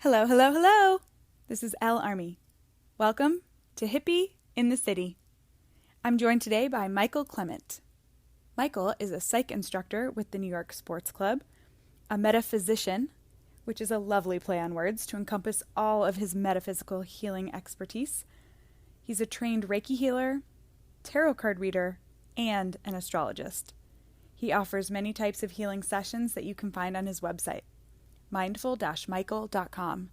Hello, hello, hello. This is Elle Army. Welcome to Hippie in the City. I'm joined today by Michael Clement. Michael is a psych instructor with the New York Sports Club, a metaphysician, which is a lovely play on words to encompass all of his metaphysical healing expertise. He's a trained Reiki healer, tarot card reader, and an astrologist. He offers many types of healing sessions that you can find on his website, mindful-michael.com.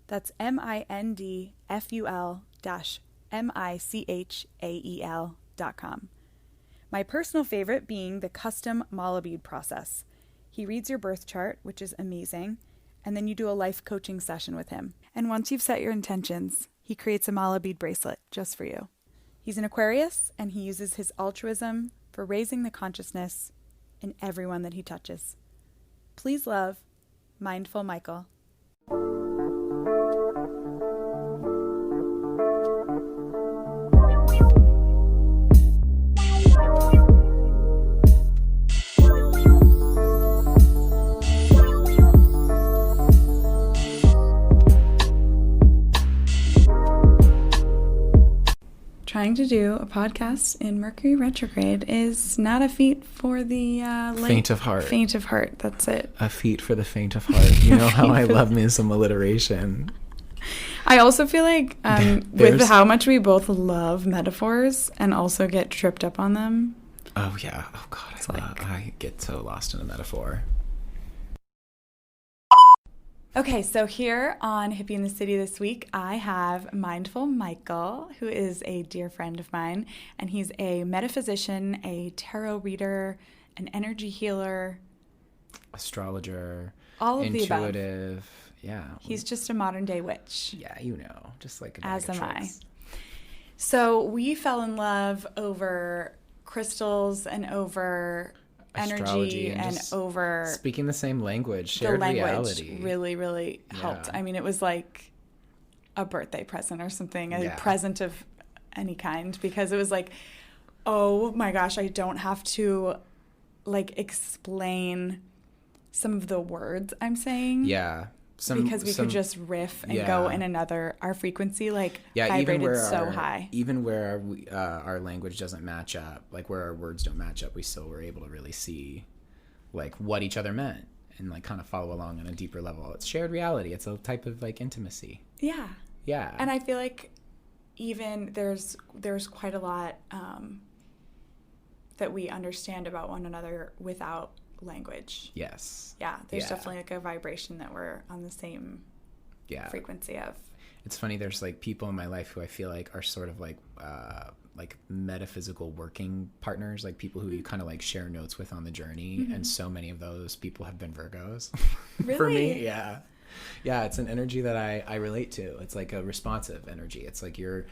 That's mindful-michael.com. My personal favorite being the custom mala bead process. He reads your birth chart, which is amazing, and then you do a life coaching session with him. And once you've set your intentions, he creates a mala bead bracelet just for you. He's an Aquarius, and he uses his altruism for raising the consciousness in everyone that he touches. Please love Mindful Michael. Trying to do a podcast in Mercury retrograde is not a feat for the faint of heart. Faint of heart, that's it. A feat for the faint of heart. You know how I love me some alliteration. I also feel like with how much we both love metaphors and also get tripped up on them. Oh, yeah. Oh, God. I get so lost in a metaphor. Okay, so here on Hippie in the City this week, I have Mindful Michael, who is a dear friend of mine, and he's a metaphysician, a tarot reader, an energy healer, astrologer, all of the above. Intuitive, yeah. He's just a modern day witch. Yeah, you know, just like a bag as of am tricks. I. So we fell in love over crystals and over energy and over speaking the same language, shared reality. Really helped. I mean, it was like a birthday present or something, a present of any kind, because it was like, oh my gosh, I don't have to like explain some of the words I'm saying. Yeah. Because we could just riff and go in another, our frequency vibrated so high. Even where our language doesn't match up, like where our words don't match up, we still were able to really see like what each other meant and like kind of follow along on a deeper level. It's shared reality. It's a type of like intimacy. Yeah. Yeah. And I feel like even there's quite a lot that we understand about one another without language. Yes. Yeah, there's definitely like a vibration that we're on the same frequency of. It's funny, there's like people in my life who I feel like are sort of like metaphysical working partners, like people who you kind of like share notes with on the journey. Mm-hmm. And so many of those people have been Virgos. Really? For me. Yeah, it's an energy that I relate to. It's like a responsive energy. It's like your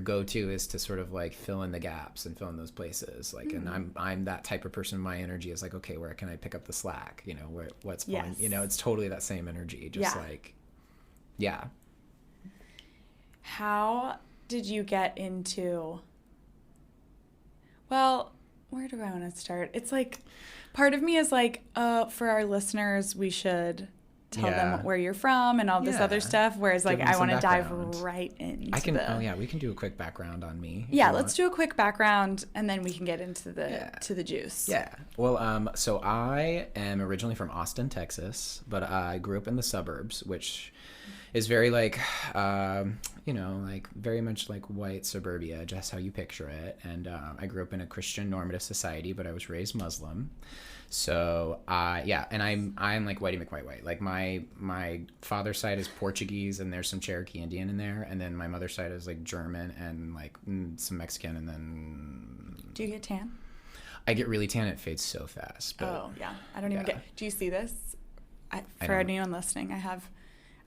go-to is to sort of like fill in the gaps and fill in those places, like and I'm that type of person. My energy is like, okay, where can I pick up the slack, you know, what's fun. You know, it's totally that same energy, just How did you get into, well, where do I want to start? It's like part of me is like, for our listeners, we should tell them where you're from and all this other stuff, whereas like I want to dive right into we can do a quick background on me. Let's do a quick background and then we can get into the juice. Well, so I am originally from Austin, Texas, but I grew up in the suburbs, which is very like like very much like white suburbia, just how you picture it. And I grew up in a Christian normative society, but I was raised Muslim. So and I'm like whitey McWhite. Like my father's side is Portuguese and there's some Cherokee Indian in there, and then my mother's side is like German and like some Mexican, and then. Do you get tan? I get really tan. It fades so fast. But, I don't even get. Do you see this? For anyone listening, I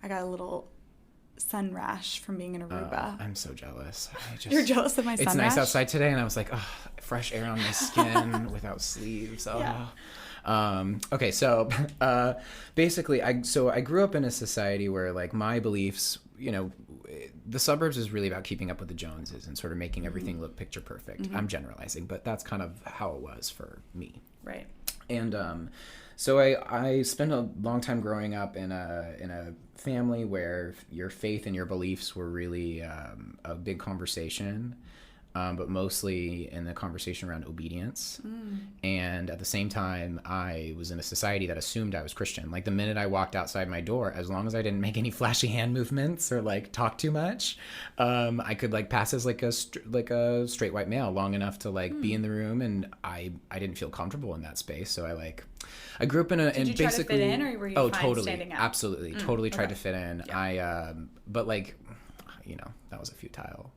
got a little sun rash from being in Aruba. I'm so jealous. You're jealous of my sun rash? It's nice outside today, and I was like, fresh air on my skin without sleeves. Okay, so basically, I grew up in a society where like my beliefs, you know, the suburbs is really about keeping up with the Joneses and sort of making everything look picture perfect. Mm-hmm. I'm generalizing, but that's kind of how it was for me. Right. And so I spent a long time growing up in a family where your faith and your beliefs were really a big conversation, but mostly in the conversation around obedience. And at the same time, I was in a society that assumed I was Christian. Like the minute I walked outside my door, as long as I didn't make any flashy hand movements or like talk too much, I could like pass as like a straight white male long enough to like be in the room. And I didn't feel comfortable in that space, so I grew up in a Did you and try basically to fit in, or were you fine totally standing out? absolutely totally tried Okay. to fit in. Yeah. But like, you know, that was a futile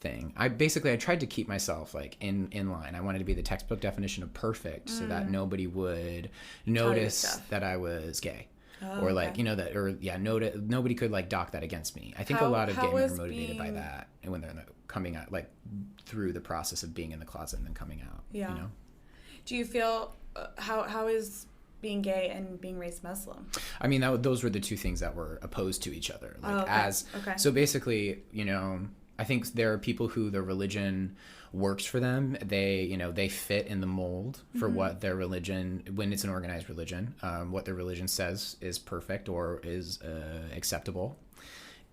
thing. I tried to keep myself like in line. I wanted to be the textbook definition of perfect, so that nobody would notice stuff. that I was gay. Oh, Or like, okay. you know, that, or yeah, nobody could like dock that against me. I think a How- lot of how gay men are was motivated by being- that, and when they're coming out, like through the process of being in the closet and then coming out. Yeah. You know? Do you feel how is being gay and being raised Muslim? I mean, those were the two things that were opposed to each other. Like Okay. so basically, you know, I think there are people who their religion works for them. They fit in the mold for what their religion, when it's an organized religion, what their religion says is perfect or is acceptable.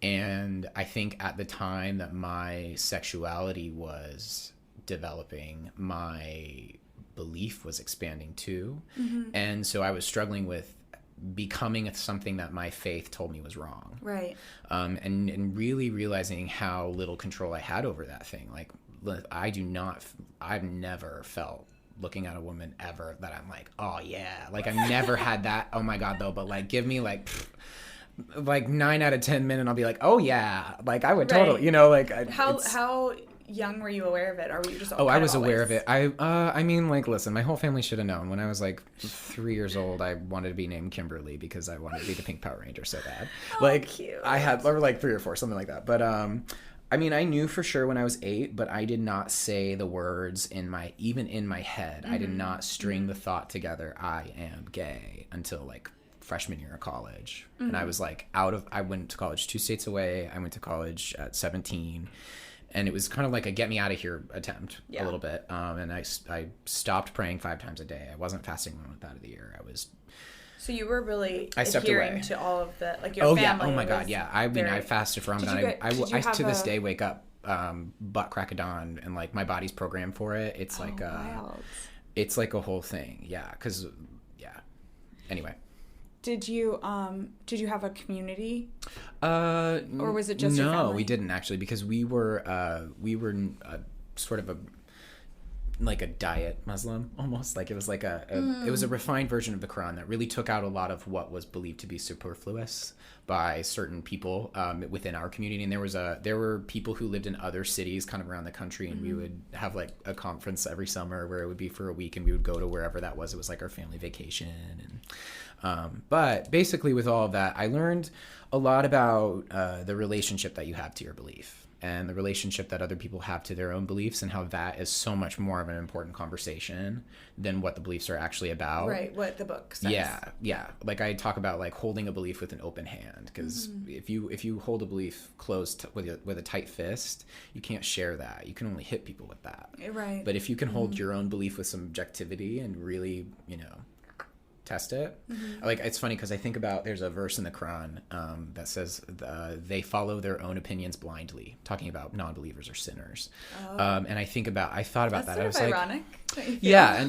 And I think at the time that my sexuality was developing, my belief was expanding too. And so I was struggling with becoming something that my faith told me was wrong. Right. And really realizing how little control I had over that thing. Like, I've never felt looking at a woman ever that I'm like, oh yeah, like I've never had that. Oh my God though, but like give me like 9 out of 10 men and I'll be like, oh yeah, like I would Right. totally, you know, like How young were you aware of it, or were you just I was aware of it. I mean, like, listen, my whole family should have known. When I was like 3 years old, I wanted to be named Kimberly because I wanted to be the Pink Power Ranger so bad. Like, cute. I had, or like 3 or 4, something like that. But I mean, I knew for sure when I was 8, but I did not say the words even in my head. I did not string the thought together, I am gay, until like freshman year of college. And I was like I went to college 2 states away. I went to college at 17. And it was kind of like a get me out of here attempt a little bit. And I stopped praying 5 times a day. I wasn't fasting 1 month out of the year. So you were really I stepped adhering away. to all of the, like, your Oh family. yeah. Oh my God. was Yeah. I mean, I very- fasted for Did Ramadan. you I have to this a- day wake up butt crack of dawn, and like my body's programmed for it. It's like wild. it's like a whole thing. Yeah. Because Anyway. Did you have a community? Or was it just your no? family? We didn't actually, because we were sort of like a diet Muslim almost. Like it was like it was a refined version of the Quran that really took out a lot of what was believed to be superfluous by certain people within our community. And there were people who lived in other cities kind of around the country, and we would have like a conference every summer where it would be for a week, and we would go to wherever that was. It was like our family vacation. And but basically with all of that, I learned a lot about the relationship that you have to your belief, and the relationship that other people have to their own beliefs, and how that is so much more of an important conversation than what the beliefs are actually about. Right, what the book says. Yeah. Like I talk about like holding a belief with an open hand, because if you hold a belief closed with a tight fist, you can't share that. You can only hit people with that. Right. But if you can hold your own belief with some objectivity and really, test it. Like, it's funny because I think about, there's a verse in the Quran that says they follow their own opinions blindly, talking about non-believers or sinners. And I thought about that. I was That's sort of like, ironic. don't you feel?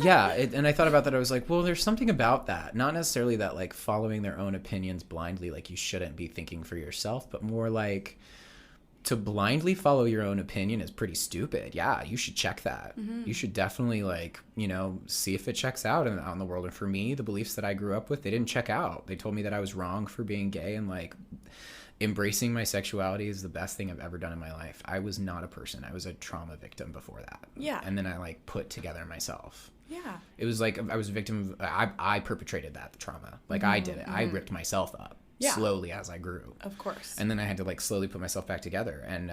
yeah, and I thought about that. I was like, well, there's something about that. Not necessarily that like following their own opinions blindly, like you shouldn't be thinking for yourself, but more like to blindly follow your own opinion is pretty stupid. Yeah, you should check that. You should definitely see if it checks out out in the world. And for me, the beliefs that I grew up with, they didn't check out. They told me that I was wrong for being gay, and like embracing my sexuality is the best thing I've ever done in my life. I was not a person. I was a trauma victim before that. Yeah. And then I like put together myself. Yeah. It was like I was a victim of, I perpetrated the trauma. Like I did it. I ripped myself up slowly as I grew. Of course. And then I had to like slowly put myself back together. And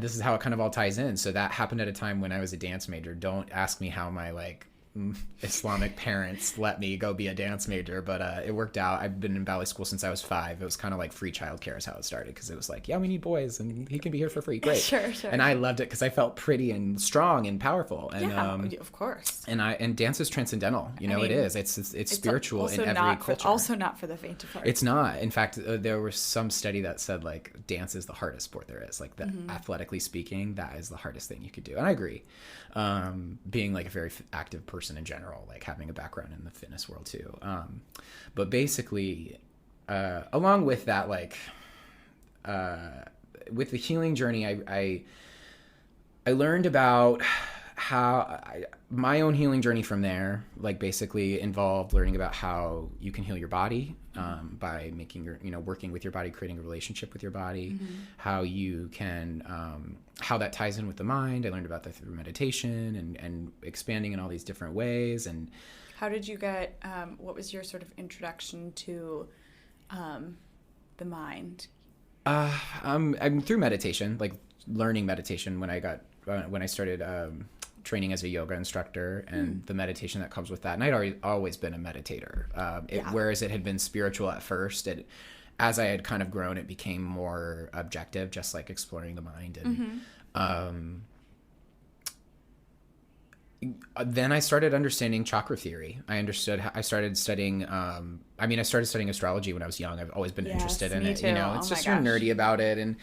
this is how it kind of all ties in. So that happened at a time when I was a dance major. Don't ask me how my like Islamic parents let me go be a dance major, but it worked out. I've been in ballet school since I was 5. It was kind of like free childcare is how it started, because it was like, yeah, we need boys and he can be here for free. Great. Sure. And I loved it because I felt pretty and strong and powerful. And, of course. And dance is transcendental. You know, it is. It's spiritual in every culture. Also not for the faint of heart. It's not. In fact, there was some study that said like dance is the hardest sport there is. Like athletically speaking, that is the hardest thing you could do. And I agree. Being like a very active person in general, like having a background in the fitness world too. But basically, along with that, like with the healing journey, I learned about how my own healing journey from there, like basically involved learning about how you can heal your body by making working with your body, creating a relationship with your body, how you can, how that ties in with the mind. I learned about that through meditation and expanding in all these different ways. And how did you get, what was your sort of introduction to the mind? I'm through meditation, like learning meditation when I started training as a yoga instructor, and the meditation that comes with that. And I'd always been a meditator. Whereas it had been spiritual at first, as I had kind of grown, it became more objective, just like exploring the mind. And then I started understanding chakra theory. I started studying astrology when I was young. I've always been interested in it. Too. It's just you're nerdy about it, and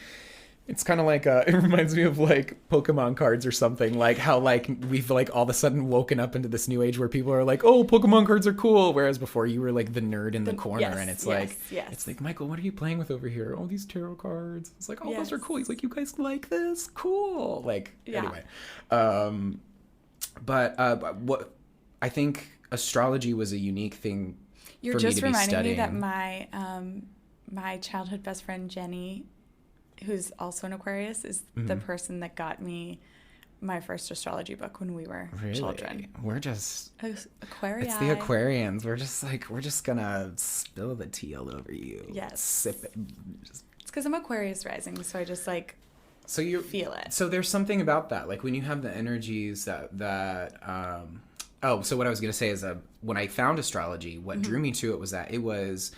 it's kind of like it reminds me of like Pokemon cards or something, like how like we've like all of a sudden woken up into this new age where people are like, oh, Pokemon cards are cool, whereas before you were like the nerd in the corner. And it's it's like, Michael, what are you playing with over here? Oh, these tarot cards. It's like, oh, those are cool. He's like, you guys like this? Cool. Like, anyway. But what I think astrology was a unique thing. You're for just me to be reminding studying. me that my childhood best friend Jenny, who's also an Aquarius, is the person that got me my first astrology book when we were children. We're just Aquarii. It's the Aquarians. We're just gonna spill the tea all over you. Yes. Sip it. It's because I'm Aquarius rising, so I just like feel it. So there's something about that, like when you have the energies that so what I was gonna say is when I found astrology, what drew me to it was that it was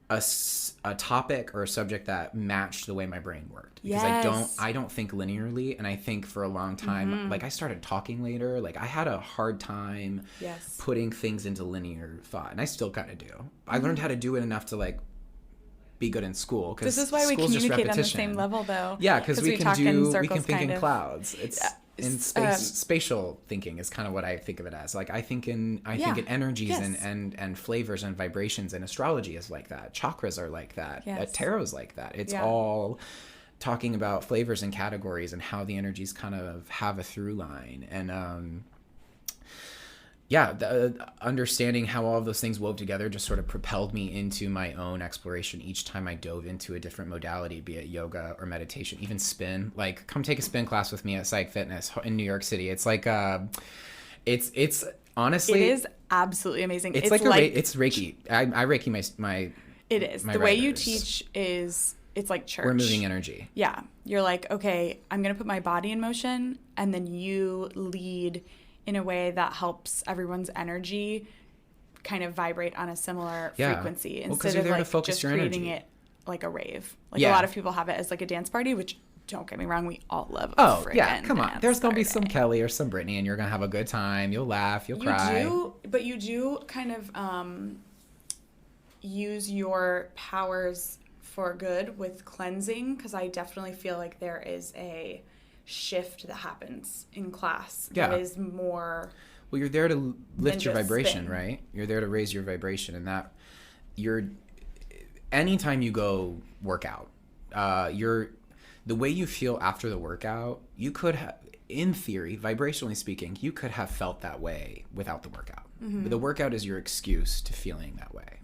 a topic or a subject that matched the way my brain worked, because I don't think linearly, and I think for a long time like I started talking later, like I had a hard time putting things into linear thought, and I still kind of do. I learned how to do it enough to like be good in school, because this is why we communicate on the same level though. Because we can think in clouds. It's in space. Spatial thinking is kind of what I think of it as. Like I think in energies and flavors and vibrations, and astrology is like that. Chakras are like that. Tarot's like that. It's all talking about flavors and categories and how the energies kind of have a through line. And understanding how all of those things wove together just sort of propelled me into my own exploration each time I dove into a different modality, be it yoga or meditation, even spin. Like, come take a spin class with me at Psych Fitness in New York City. It's like, it's honestly... It is absolutely amazing. It's it's Reiki. I Reiki my It is. The way you teach is... It's like church. We're moving energy. Yeah. You're like, okay, I'm going to put my body in motion, and then you lead in a way that helps everyone's energy kind of vibrate on a similar frequency, instead of like just creating it like a rave. Like a lot of people have it as like a dance party, which, don't get me wrong, we all love. Come on. There's gonna be some Kelly or some Brittany, and you're gonna have a good time. You'll laugh. You'll cry. But you do kind of use your powers for good with cleansing, because I definitely feel like there is a shift that happens in class that is more... Well, you're there to lift your vibration, right? You're there to raise your vibration, and that anytime you go work out, the way you feel after the workout, you could have, in theory, vibrationally speaking, you could have felt that way without the workout. But the workout is your excuse to feeling that way.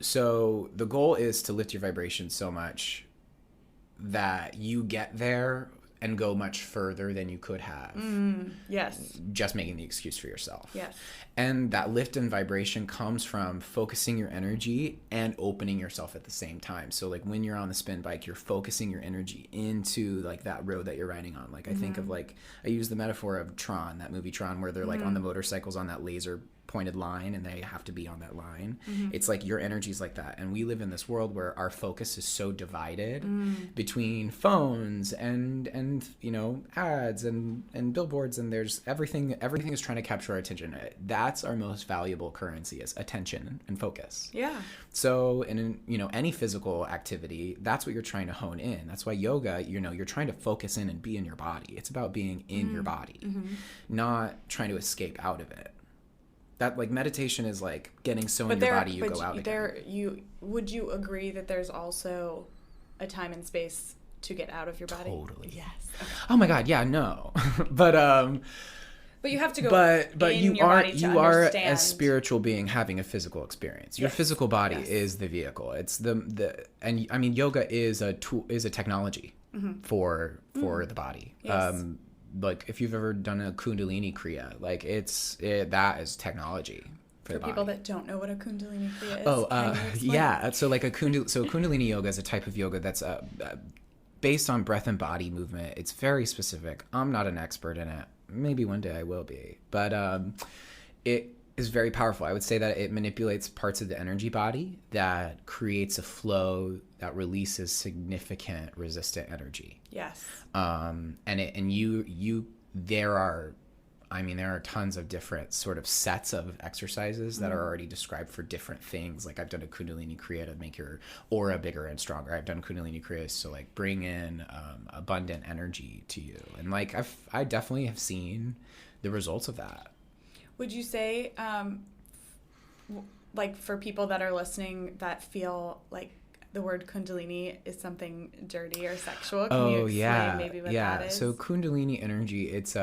So the goal is to lift your vibration so much that you get there and go much further than you could have. Yes. Just making the excuse for yourself. Yes. And that lift and vibration comes from focusing your energy and opening yourself at the same time. So like when you're on the spin bike, you're focusing your energy into like that road that you're riding on. Like I think of like, I use the metaphor of Tron, that movie Tron, where they're like on the motorcycles on that laser pointed line and they have to be on that line. It's like your energy's like that. And we live in this world where our focus is so divided between phones and you know, ads and billboards, and there's everything is trying to capture our attention. That's our most valuable currency, is attention and focus. Yeah. So in, you know, any physical activity, that's what you're trying to hone in. That's why yoga, you know, you're trying to focus in and be in your body. It's about being in your body, not trying to escape out of it. That like meditation is like getting so in your body you go out again. Would you agree that there's also a time and space to get out of your body? Totally. Yes. Okay. Oh my God, yeah, no. But you have to go but in you your are body to you are understand. a spiritual being having a physical experience. Your physical body is the vehicle. It's the and I mean yoga is a tool, is a technology for the body. Yes. Like if you've ever done a Kundalini Kriya, like that is technology for the body. People that don't know what a Kundalini Kriya is. Oh, yeah. So like Kundalini yoga is a type of yoga that's based on breath and body movement. It's very specific. I'm not an expert in it. Maybe one day I will be, but it is very powerful. I would say that it manipulates parts of the energy body that creates a flow that releases significant resistant energy. Yes. There are tons of different sort of sets of exercises that are already described for different things. Like I've done a Kundalini Kriya to make your aura bigger and stronger. I've done Kundalini Kriyas to like bring in abundant energy to you. And like I definitely have seen the results of that. Would you say, like for people that are listening that feel like the word Kundalini is something dirty or sexual, can you explain maybe what that is? So Kundalini energy, it's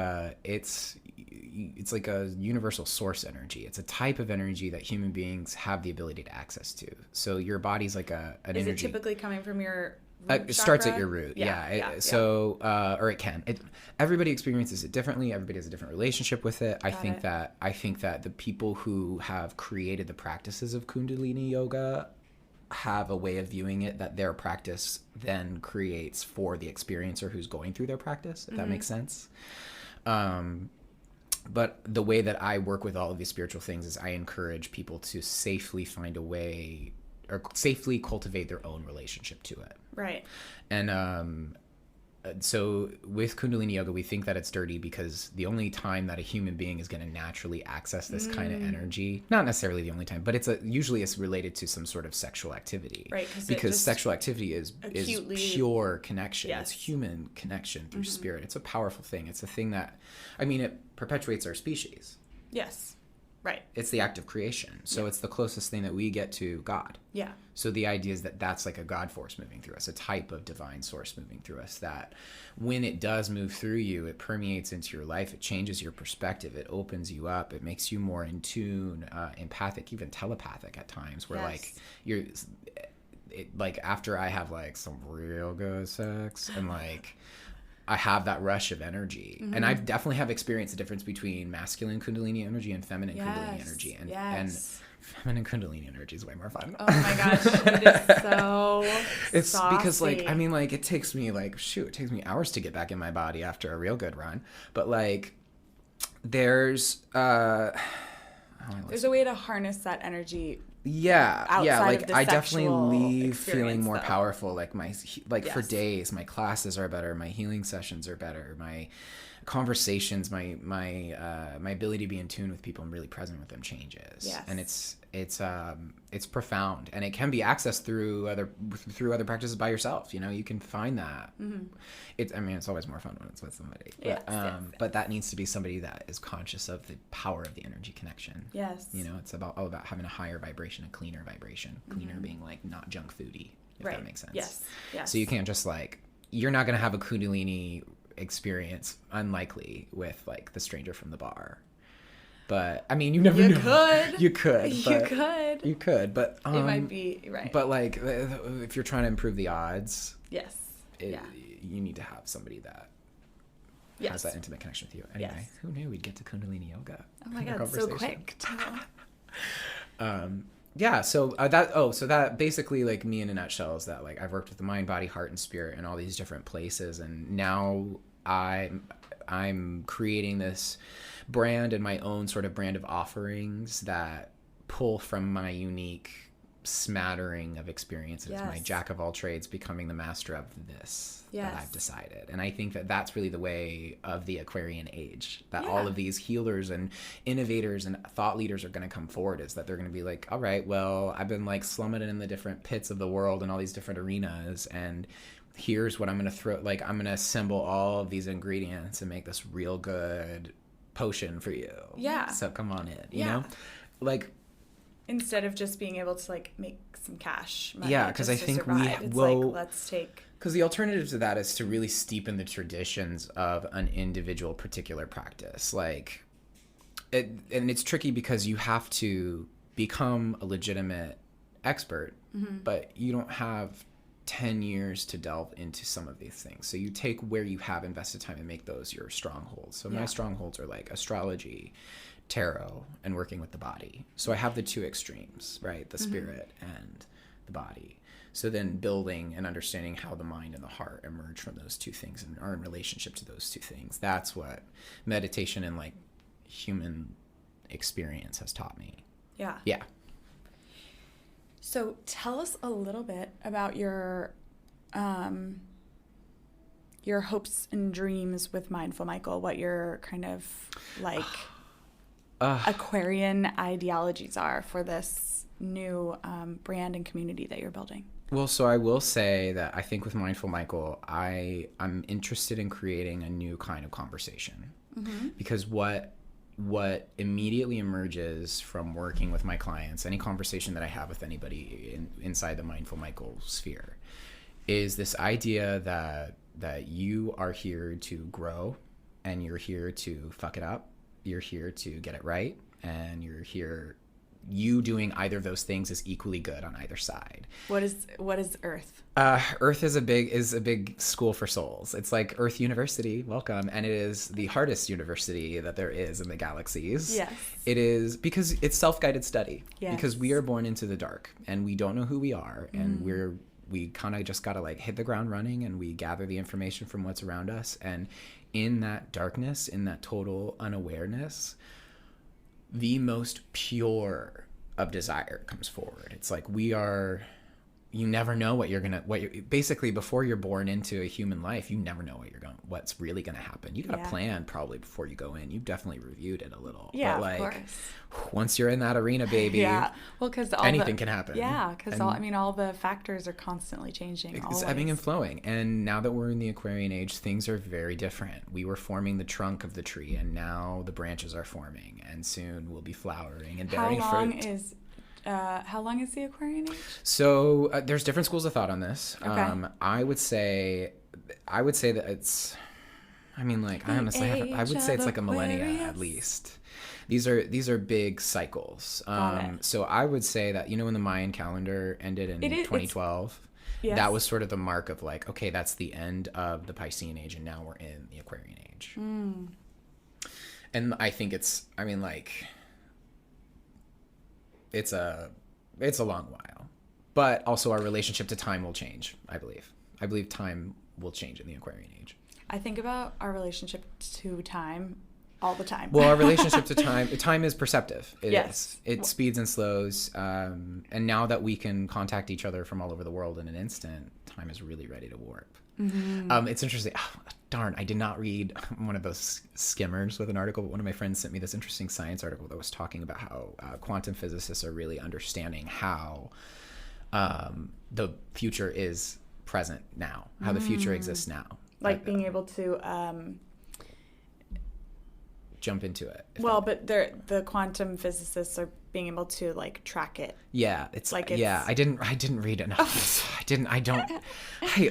like a universal source energy. It's a type of energy that human beings have the ability to access to. So your body's like an energy. Is it typically coming from your it starts at your root. So or it can. Everybody experiences it differently. Everybody has a different relationship with it. I think that the people who have created the practices of Kundalini yoga have a way of viewing it that their practice then creates for the experiencer who's going through their practice, if that makes sense. But the way that I work with all of these spiritual things is I encourage people to safely find a way or safely cultivate their own relationship to it. Right. And so with Kundalini yoga, we think that it's dirty because the only time that a human being is going to naturally access this kind of energy, not necessarily the only time, but usually it's related to some sort of sexual activity. Right. Because sexual activity is pure connection. Yes. It's human connection through spirit. It's a powerful thing. It's a thing that, it perpetuates our species. Yes. Right. It's the act of creation. So it's the closest thing that we get to God. Yeah. So the idea is that that's like a God force moving through us, a type of divine source moving through us, that when it does move through you, it permeates into your life. It changes your perspective. It opens you up. It makes you more in tune, empathic, even telepathic at times, where like after I have like some real good sex and like I have that rush of energy. And I definitely have experienced the difference between masculine Kundalini energy and feminine Kundalini energy. And feminine Kundalini energy is way more fun. Oh my gosh, it is so It's saucy. Because it takes me hours to get back in my body after a real good run. But like there's a way to harness that energy. Like I definitely leave feeling experience, more though. powerful. Like for days, my classes are better, my healing sessions are better, my conversations, my ability to be in tune with people and really present with them changes. Yes. And it's profound, and it can be accessed through other practices by yourself. You can find that. It's always more fun when it's with somebody. But that needs to be somebody that is conscious of the power of the energy connection. Yes. It's all about having a higher vibration, a cleaner vibration. Cleaner being like not junk foody, if that makes sense. Yes. So you can't just you're not going to have a Kundalini experience, unlikely, with like the stranger from the bar. But you never know. You could. But it might be right. But like if you're trying to improve the odds, yes. you need to have somebody that has that intimate connection with you. Anyway, who knew we'd get to Kundalini yoga? Oh my God, so quick. So that basically, like, me in a nutshell is that, like, I've worked with the mind, body, heart, and spirit in all these different places, and now I'm creating this brand and my own sort of brand of offerings that pull from my unique smattering of experiences, my jack of all trades becoming the master of this that I've decided. And I think that that's really the way of the Aquarian age, that all of these healers and innovators and thought leaders are going to come forward, is that they're going to be like, all right, well, I've been like slumming it in the different pits of the world and all these different arenas, and here's what I'm going to throw, like, I'm going to assemble all of these ingredients and make this real good potion for you. Yeah. So come on in, you know? Like, instead of just being able to, like, make some cash money. Yeah, because I think let's take... Because the alternative to that is to really steepen the traditions of an individual particular practice. Like, and it's tricky because you have to become a legitimate expert, but you don't have 10 years to delve into some of these things. So you take where you have invested time and make those your strongholds. So my strongholds are like astrology, tarot, and working with the body. So I have the two extremes, right? The spirit and the body. So then building and understanding how the mind and the heart emerge from those two things and are in relationship to those two things. That's what meditation and, like, human experience has taught me. Yeah. Yeah. So tell us a little bit about your hopes and dreams with Mindful Michael, what your kind of, like, Aquarian ideologies are for this new brand and community that you're building. Well, so I will say that I think with Mindful Michael, I'm interested in creating a new kind of conversation, because what immediately emerges from working with my clients, any conversation that I have with anybody inside the Mindful Michael sphere, is this idea that you are here to grow, and you're here to fuck it up, you're here to get it right, and you doing either of those things is equally good on either side. What is Earth? Earth is a big school for souls. It's like Earth University, welcome, and it is the hardest university that there is in the galaxies. Yes. It is because it's self-guided study. Yes. Because we are born into the dark and we don't know who we are, and we kind of just got to, like, hit the ground running, and we gather the information from what's around us, and in that darkness, in that total unawareness, the most pure of desire comes forward. It's like you never know basically before you're born into a human life, you never know what's really going to happen. You got a plan probably before you go in. You've definitely reviewed it a little. Yeah, but, like, of course. Once you're in that arena, baby, because anything can happen. Yeah, because all the factors are constantly changing. It's ebbing and flowing. And now that we're in the Aquarian age, things are very different. We were forming the trunk of the tree, and now the branches are forming, and soon we'll be flowering and bearing fruit. How long is the Aquarian age? So there's different schools of thought on this. Okay. I would say that it's, I mean, like, I honestly I would say it's like a millennia at least. These are big cycles. So I would say that, when the Mayan calendar ended in 2012, that was sort of the mark of, like, okay, that's the end of the Piscean age, and now we're in the Aquarian age. And I think it's a long while, but also our relationship to time will change. I believe time will change in the Aquarian age. I think about our relationship to time all the time. Well, our relationship to time is perceptive. It speeds and slows. And now that we can contact each other from all over the world in an instant, time is really ready to warp. It's interesting. Oh, darn, I did not read one of those skimmers with an article, but one of my friends sent me this interesting science article that was talking about how quantum physicists are really understanding how the future is present now, how the future exists now. Like being able to jump into it. But the quantum physicists are being able to, like, track it. Yeah, I didn't read enough.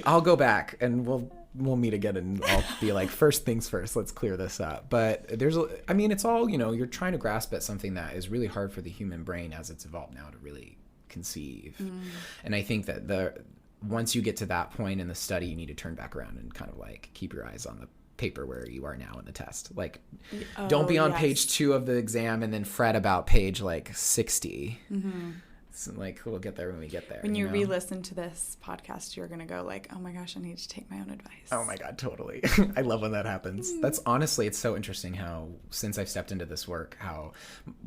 I'll go back and we'll meet again, and I'll be like, first things first, let's clear this up. But it's all, you're trying to grasp at something that is really hard for the human brain as it's evolved now to really conceive. And I think that once you get to that point in the study, you need to turn back around and kind of, like, keep your eyes on the paper where you are now in the test. Like, Oh, don't be on yes. page 2 of the exam and then fret about page like 60. Mm-hmm. So, like, we'll get there when we get there. When you know? re-listen to this podcast, you're going to go like, oh my gosh, I need to take my own advice. Oh my God, totally. I love when that happens. That's honestly, it's so interesting how, since I've stepped into this work, how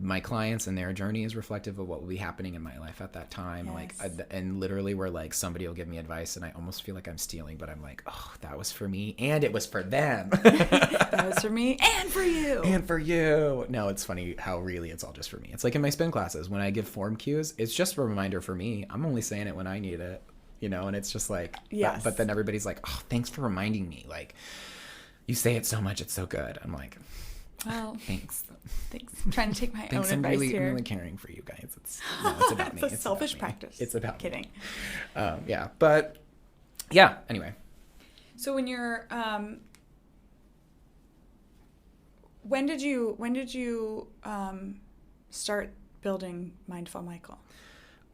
my clients and their journey is reflective of what will be happening in my life at that time. Yes. Like, and literally where like somebody will give me advice and I almost feel like I'm stealing, but I'm like, oh, that was for me and it was for them. That was for me and for you. And for you. No, it's funny how really it's all just for me. It's like in my spin classes, when I give form cues, it's just a reminder for me. I'm only saying it when I need it. And it's just like, yes. But then everybody's like, oh, thanks for reminding me. Like, you say it so much, it's so good. I'm like, well, thanks. I'm trying to take my own advice here. I'm really caring for you guys. It's about me. It's a selfish practice. It's about kidding. Yeah, but yeah. Anyway. So when you're, when did you start building Mindful Michael?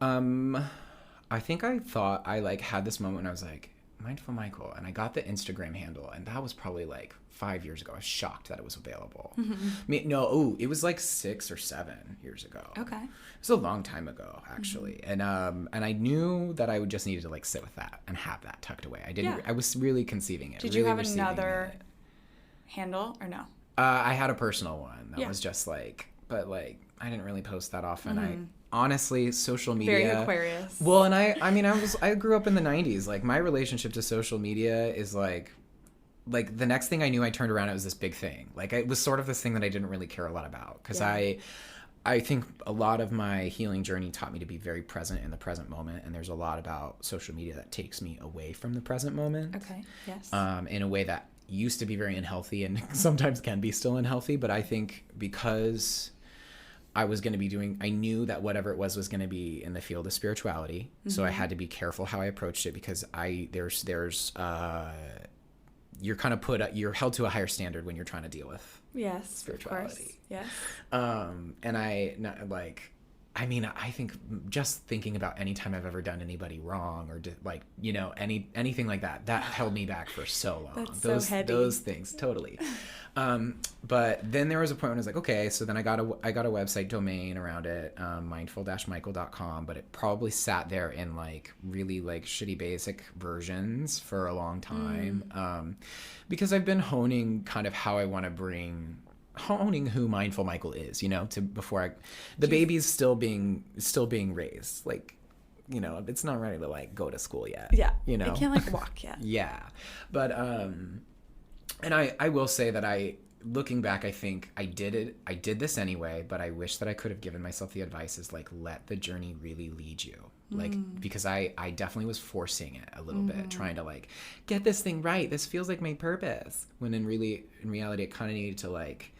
I think I thought I like had this moment when I was like, Mindful Michael, and I got the Instagram handle, and that was probably like 5 years ago. I was shocked that it was available. Mm-hmm. It was like 6 or 7 years ago. Okay. It was a long time ago, actually. Mm-hmm. And I knew that I would just needed to like sit with that and have that tucked away. I was really conceiving it. Did really you have another handle or no? I had a personal one that was just like, but like I didn't really post that often. Mm-hmm. Honestly, social media. Very Aquarius. Well, and I grew up in the 90s. Like, my relationship to social media is like the next thing I knew, I turned around, it was this big thing. Like, it was sort of this thing that I didn't really care a lot about. Because I think a lot of my healing journey taught me to be very present in the present moment. And there's a lot about social media that takes me away from the present moment. Okay, yes. In a way that used to be very unhealthy and sometimes can be still unhealthy. But I think because I was going to be I knew that whatever it was going to be in the field of spirituality. Mm-hmm. So I had to be careful how I approached it because you're kind of you're held to a higher standard when you're trying to deal with spirituality. Yes. And I think just thinking about any time I've ever done anybody wrong or anything like that held me back for so long. That's so heady. Those things, totally. But then there was a point when I was like, okay, so then I got a website domain around it, mindful-michael.com, but it probably sat there in like really like shitty basic versions for a long time. Because I've been honing kind of how I want to honing who Mindful Michael is, the baby's still being raised. Like, it's not ready to like go to school yet. Yeah. It can't like walk yet. Yeah. But, and I will say that looking back, I think I did this anyway, but I wish that I could have given myself the advice is like, let the journey really lead you. Like, because I definitely was forcing it a little bit, trying to like, get this thing right. This feels like my purpose. When in reality, it kind of needed to like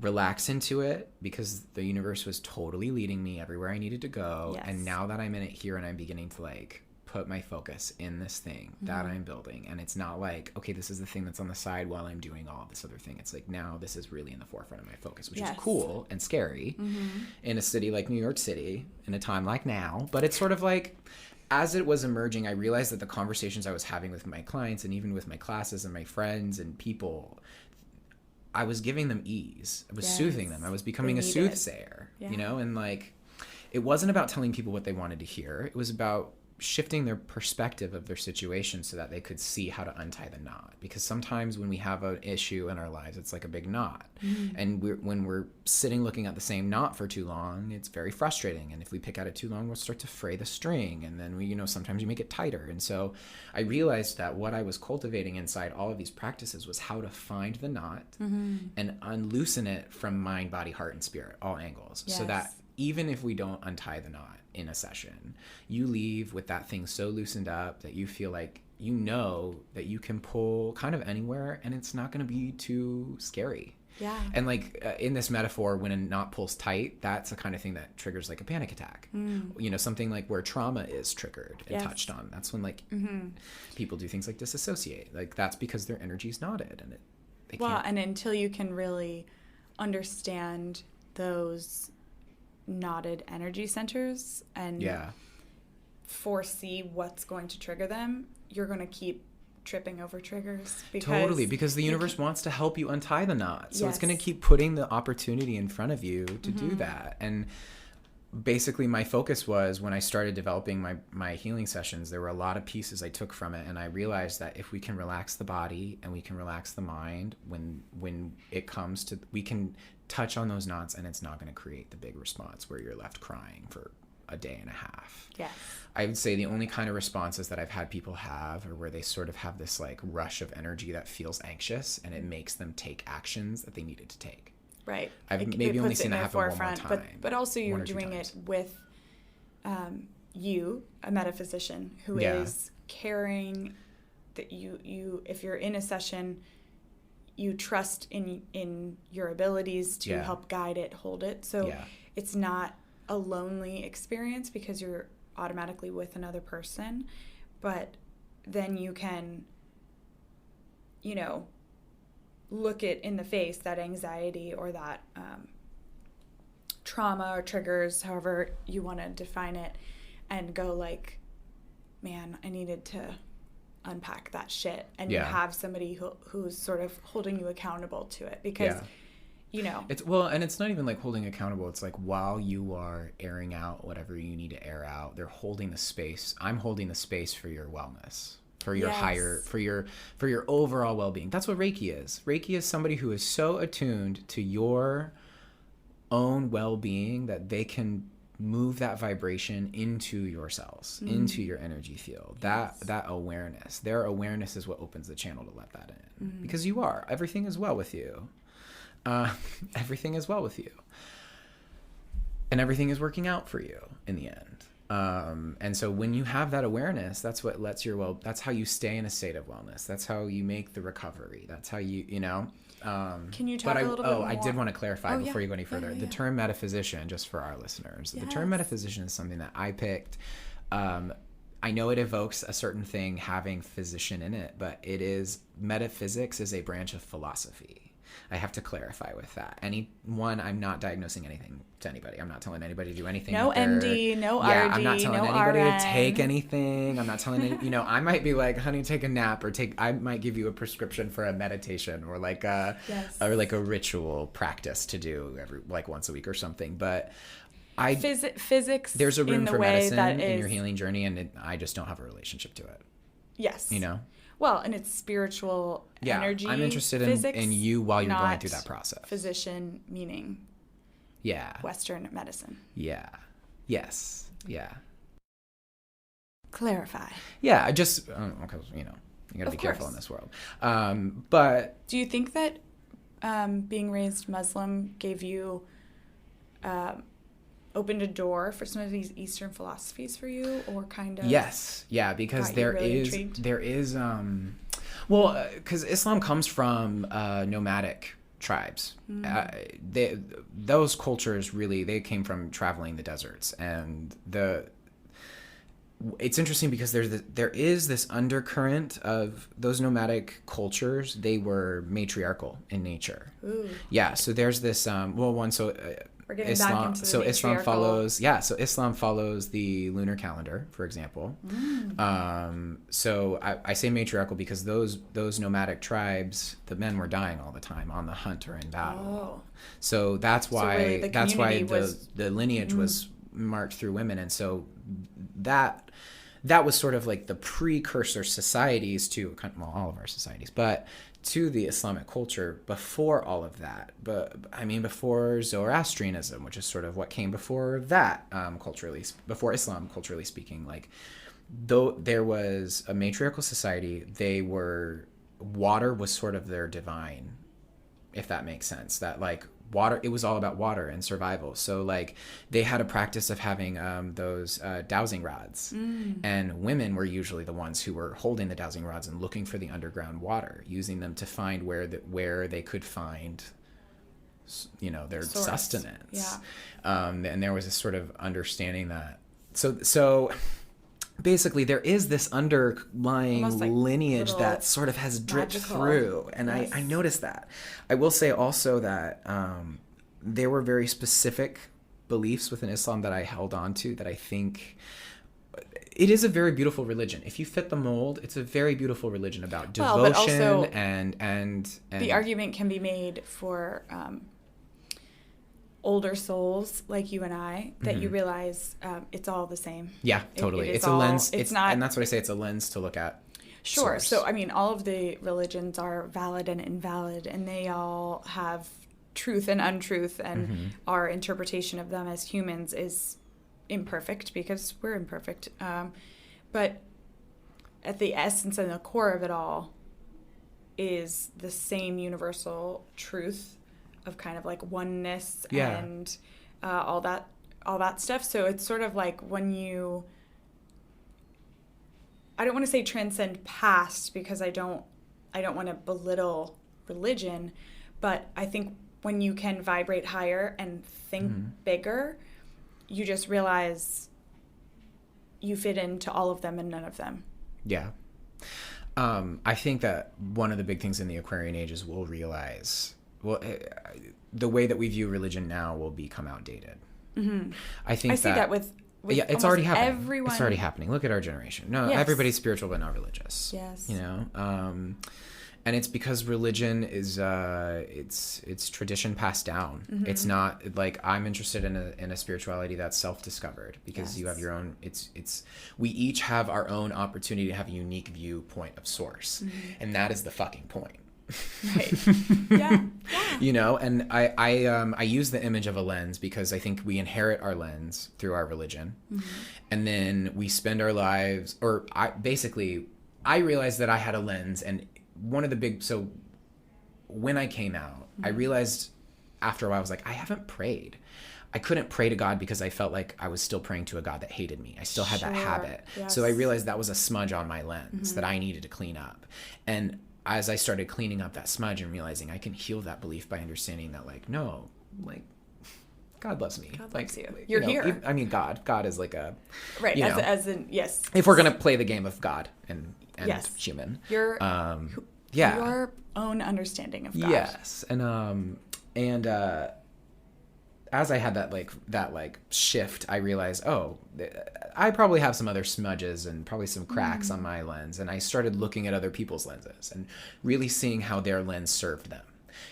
relax into it because the universe was totally leading me everywhere I needed to go. Yes. And now that I'm in it here and I'm beginning to like put my focus in this thing that I'm building, and it's not like, okay, this is the thing that's on the side while I'm doing all this other thing. It's like, now this is really in the forefront of my focus, which is cool and scary in a city like New York City in a time like now. But it's sort of like, as it was emerging, I realized that the conversations I was having with my clients and even with my classes and my friends and people, I was giving them ease. I was soothing them. I was becoming a soothsayer, and like, it wasn't about telling people what they wanted to hear. It was about shifting their perspective of their situation so that they could see how to untie the knot. Because sometimes when we have an issue in our lives, it's like a big knot. And when we're sitting looking at the same knot for too long, it's very frustrating. And if we pick at it too long, we'll start to fray the string. And then sometimes you make it tighter. And so I realized that what I was cultivating inside all of these practices was how to find the knot and unloosen it from mind, body, heart, and spirit, all angles. Yes. So that even if we don't untie the knot in a session, you leave with that thing so loosened up that you feel like that you can pull kind of anywhere and it's not going to be too scary. Yeah. And like in this metaphor, when a knot pulls tight, that's the kind of thing that triggers like a panic attack. Something like where trauma is triggered and touched on. That's when like people do things like disassociate. Like that's because their energy's knotted and they can't. And until you can really understand those knotted energy centers and foresee what's going to trigger them, you're going to keep tripping over triggers. Totally, because the universe wants to help you untie the knot. So Yes. it's going to keep putting the opportunity in front of you to do that. And basically my focus was, when I started developing my healing sessions, there were a lot of pieces I took from it, and I realized that if we can relax the body and we can relax the mind, when it comes to, we can touch on those knots, and it's not going to create the big response where you're left crying for a day and a half. Yes. I would say the only kind of responses that I've had people have are where they sort of have this like rush of energy that feels anxious, and it makes them take actions that they needed to take. Right. I've maybe only seen that happen one more time. But also you're doing it with you, a metaphysician, who is caring that you if you're in a session, you trust in your abilities to help guide it, hold it. So it's not a lonely experience because you're automatically with another person, but then you can, look it in the face, that anxiety or that trauma or triggers, however you want to define it, and go like, man, I needed to unpack that shit. And you have somebody who's sort of holding you accountable to it, because it's and it's not even like holding accountable. It's like, while you are airing out whatever you need to air out, they're holding the space. I'm holding the space for your wellness, for your higher, for your overall well-being. That's what Reiki is. Reiki is somebody who is so attuned to your own well-being that they can move that vibration into your cells, into your energy field. That awareness, their awareness is what opens the channel to let that in, because everything is well with you. Everything is well with you, and everything is working out for you in the end. And so when you have that awareness, that's what lets that's how you stay in a state of wellness. That's how you make the recovery. That's how can you talk a little bit more? I did want to clarify before you go any further. The term metaphysician, just for our listeners, the term metaphysician is something that I picked. I know it evokes a certain thing having physician in it, but metaphysics is a branch of philosophy. I have to clarify with that. I'm not diagnosing anything to anybody. I'm not telling anybody to do anything. No MD, no RD, I'm not telling anybody RN. to take anything. I'm not telling I might be like, honey, take a nap, or I might give you a prescription for a meditation, or like a ritual practice to do once a week or something. But physics. There's a room in for medicine in is... your healing journey, and I just don't have a relationship to it. Yes. Well, and it's spiritual energy. I'm interested in you while you're going through that process. Physician meaning Western medicine. Yeah. Yes. Yeah. Clarify. Yeah, I just, because, you got to be careful in this world. But do you think that being raised Muslim gave you, opened a door for some of these Eastern philosophies for you, or kind of? Yes. Yeah, because there is, because Islam comes from nomadic tribes. Those cultures really, they came from traveling the deserts, and it's interesting because there is this undercurrent of those nomadic cultures. They were matriarchal in nature. Ooh. Yeah, so there's this we're getting Islam, back into the so Islam follows the lunar calendar, for example. So I say matriarchal because those nomadic tribes, the men were dying all the time on the hunt or in battle. Oh. So that's why the lineage was marked through women, and so that was sort of like the precursor societies to all of our societies, but to the Islamic culture before all of that. But I mean, before Zoroastrianism, which is sort of what came before that, before Islam, culturally speaking, though there was a matriarchal society, water was sort of their divine, if that makes sense. That water, it was all about water and survival. So they had a practice of having those dowsing rods, and women were usually the ones who were holding the dowsing rods and looking for the underground water, using them to find where they could find their source. Sustenance. And there was this sort of understanding that so basically there is this underlying lineage that sort of has dripped through, and yes. I noticed that. I will say also that there were very specific beliefs within Islam that I held on to that I think it is a very beautiful religion. If you fit the mold, it's a very beautiful religion about devotion, but also and the argument can be made for older souls like you and I that you realize it's all the same. Yeah, totally. It's a lens. It's not, and that's what I say. It's a lens to look at. Sure. Source. So, I mean, all of the religions are valid and invalid, and they all have truth and untruth, and our interpretation of them as humans is imperfect because we're imperfect. But at the essence and the core of it all is the same universal truth of kind of like oneness and all that stuff. So it's sort of like when you, I don't want to say transcend past because I don't want to belittle religion, but I think when you can vibrate higher and think bigger, you just realize you fit into all of them and none of them. Yeah. I think that one of the big things in the Aquarian age is we'll realize, the way that we view religion now will become outdated. I think I see that with it's already happening. Everyone. It's already happening. Look at our generation. No, everybody's spiritual but not religious. Yes. You know? And it's because religion is it's tradition passed down. It's not like I'm interested in a spirituality that's self-discovered because you have your own. It's we each have our own opportunity to have a unique viewpoint of source, and that is the fucking point. Right. Yeah. You know, and I use the image of a lens because I think we inherit our lens through our religion, and then we spend our lives, or I realized that I had a lens, and one of the big, so when I came out, I realized after a while, I was like, I haven't prayed. I couldn't pray to God because I felt like I was still praying to a God that hated me. I still had that habit. Yes. So I realized that was a smudge on my lens that I needed to clean up. And as I started cleaning up that smudge and realizing I can heal that belief by understanding that, like, no, like, God loves me. God like, loves you. You're here. I mean, God is like a... Right, you know, as in, yes. If we're going to play the game of God and human. Your own understanding of God. Yes. And as I had that shift, I realized, I probably have some other smudges and probably some cracks on my lens. And I started looking at other people's lenses and really seeing how their lens served them.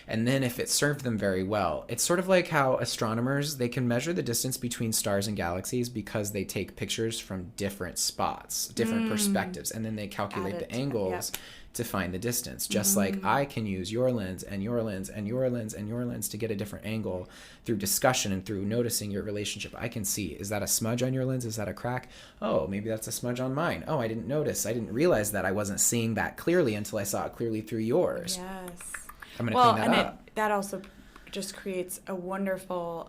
And then if it served them very well, it's sort of like how astronomers, they can measure the distance between stars and galaxies because they take pictures from different spots, different perspectives, and then they calculate the angles to find the distance. Just like I can use your lens and your lens and your lens and your lens to get a different angle through discussion and through noticing your relationship. I can see, is that a smudge on your lens? Is that a crack? Oh, maybe that's a smudge on mine. Oh, I didn't notice. I didn't realize that I wasn't seeing that clearly until I saw it clearly through yours. Yes. I'm going to clean that up. That also just creates a wonderful...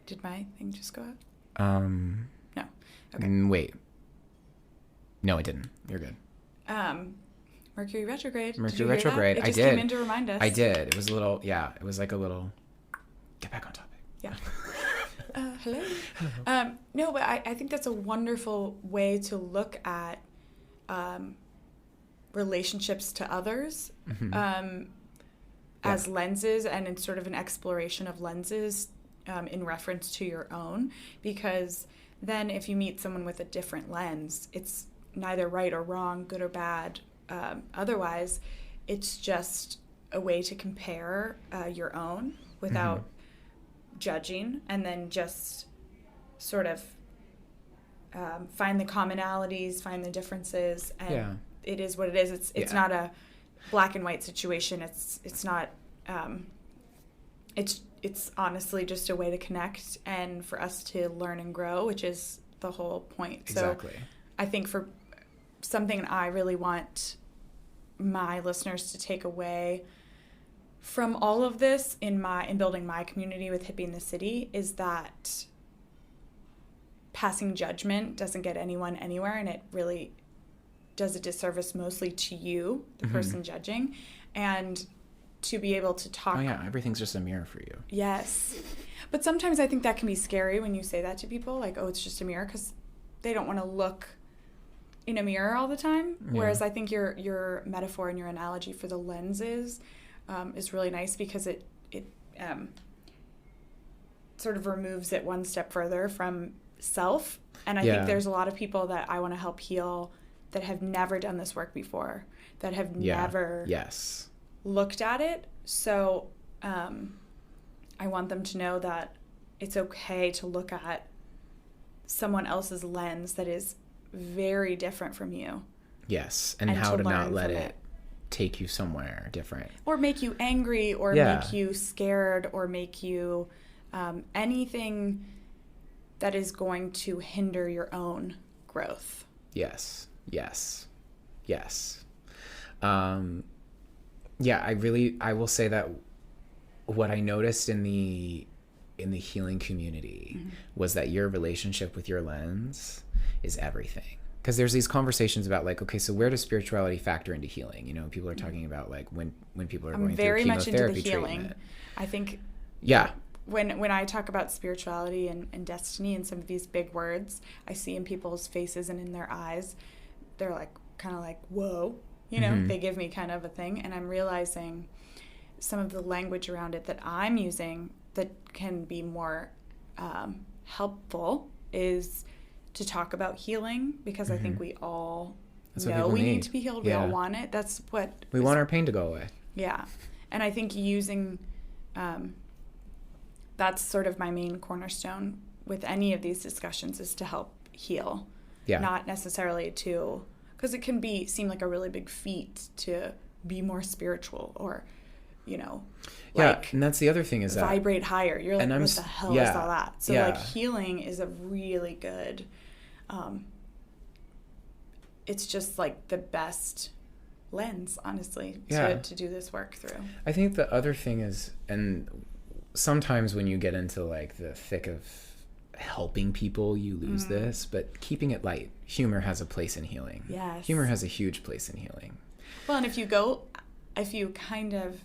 did my thing just go out? No. Okay. Wait. No, it didn't. You're good. Mercury retrograde. Mercury retrograde. It just came in to remind us. I did. It was a little... Yeah, it was like a little... Get back on topic. Yeah. Hello. No, but I think that's a wonderful way to look at... relationships to others as lenses, and in sort of an exploration of lenses in reference to your own, because then if you meet someone with a different lens, it's neither right or wrong, good or bad. Otherwise, it's just a way to compare your own without judging, and then just sort of find the commonalities, find the differences, and it is what it is. It's not a black and white situation. It's not. It's honestly just a way to connect and for us to learn and grow, which is the whole point. Exactly. So I think for something I really want my listeners to take away from all of this in building my community with Hippie in the City is that passing judgment doesn't get anyone anywhere, and it really does a disservice mostly to you, the person judging, and to be able to talk. Oh yeah, everything's just a mirror for you. Yes. But sometimes I think that can be scary when you say that to people, like, oh, it's just a mirror, because they don't want to look in a mirror all the time. Yeah. Whereas I think your metaphor and your analogy for the lenses is really nice, because it sort of removes it one step further from self. And I think there's a lot of people that I want to help heal that have never done this work before, that have never looked at it. So I want them to know that it's okay to look at someone else's lens that is very different from you. Yes, and how to not let it take you somewhere different. Or make you angry, or make you scared, or make you anything that is going to hinder your own growth. Yes. I will say that what I noticed in the healing community was that your relationship with your lens is everything. Because there's these conversations about like, okay, so where does spirituality factor into healing? You know, people are talking about like when people are going through chemotherapy treatment. I think when I talk about spirituality and destiny and some of these big words, I see in people's faces and in their eyes, they're like kind of like, whoa, you know, they give me kind of a thing. And I'm realizing some of the language around it that I'm using that can be more helpful is to talk about healing, because I think we all know we need to be healed. We all want it. That's what we want, our pain to go away. Yeah. And I think using that's sort of my main cornerstone with any of these discussions, is to help heal. Not necessarily to, because it can seem like a really big feat to be more spiritual, or you know, like, and that's the other thing is that vibrate higher. You're like, what the hell is all that? So like healing is a really good, it's just like the best lens, honestly, to do this work through. I think the other thing is, and sometimes when you get into like the thick of helping people, you lose this, but keeping it light. Humor has a place in healing. Yes. Humor has a huge place in healing. Well, and if you kind of,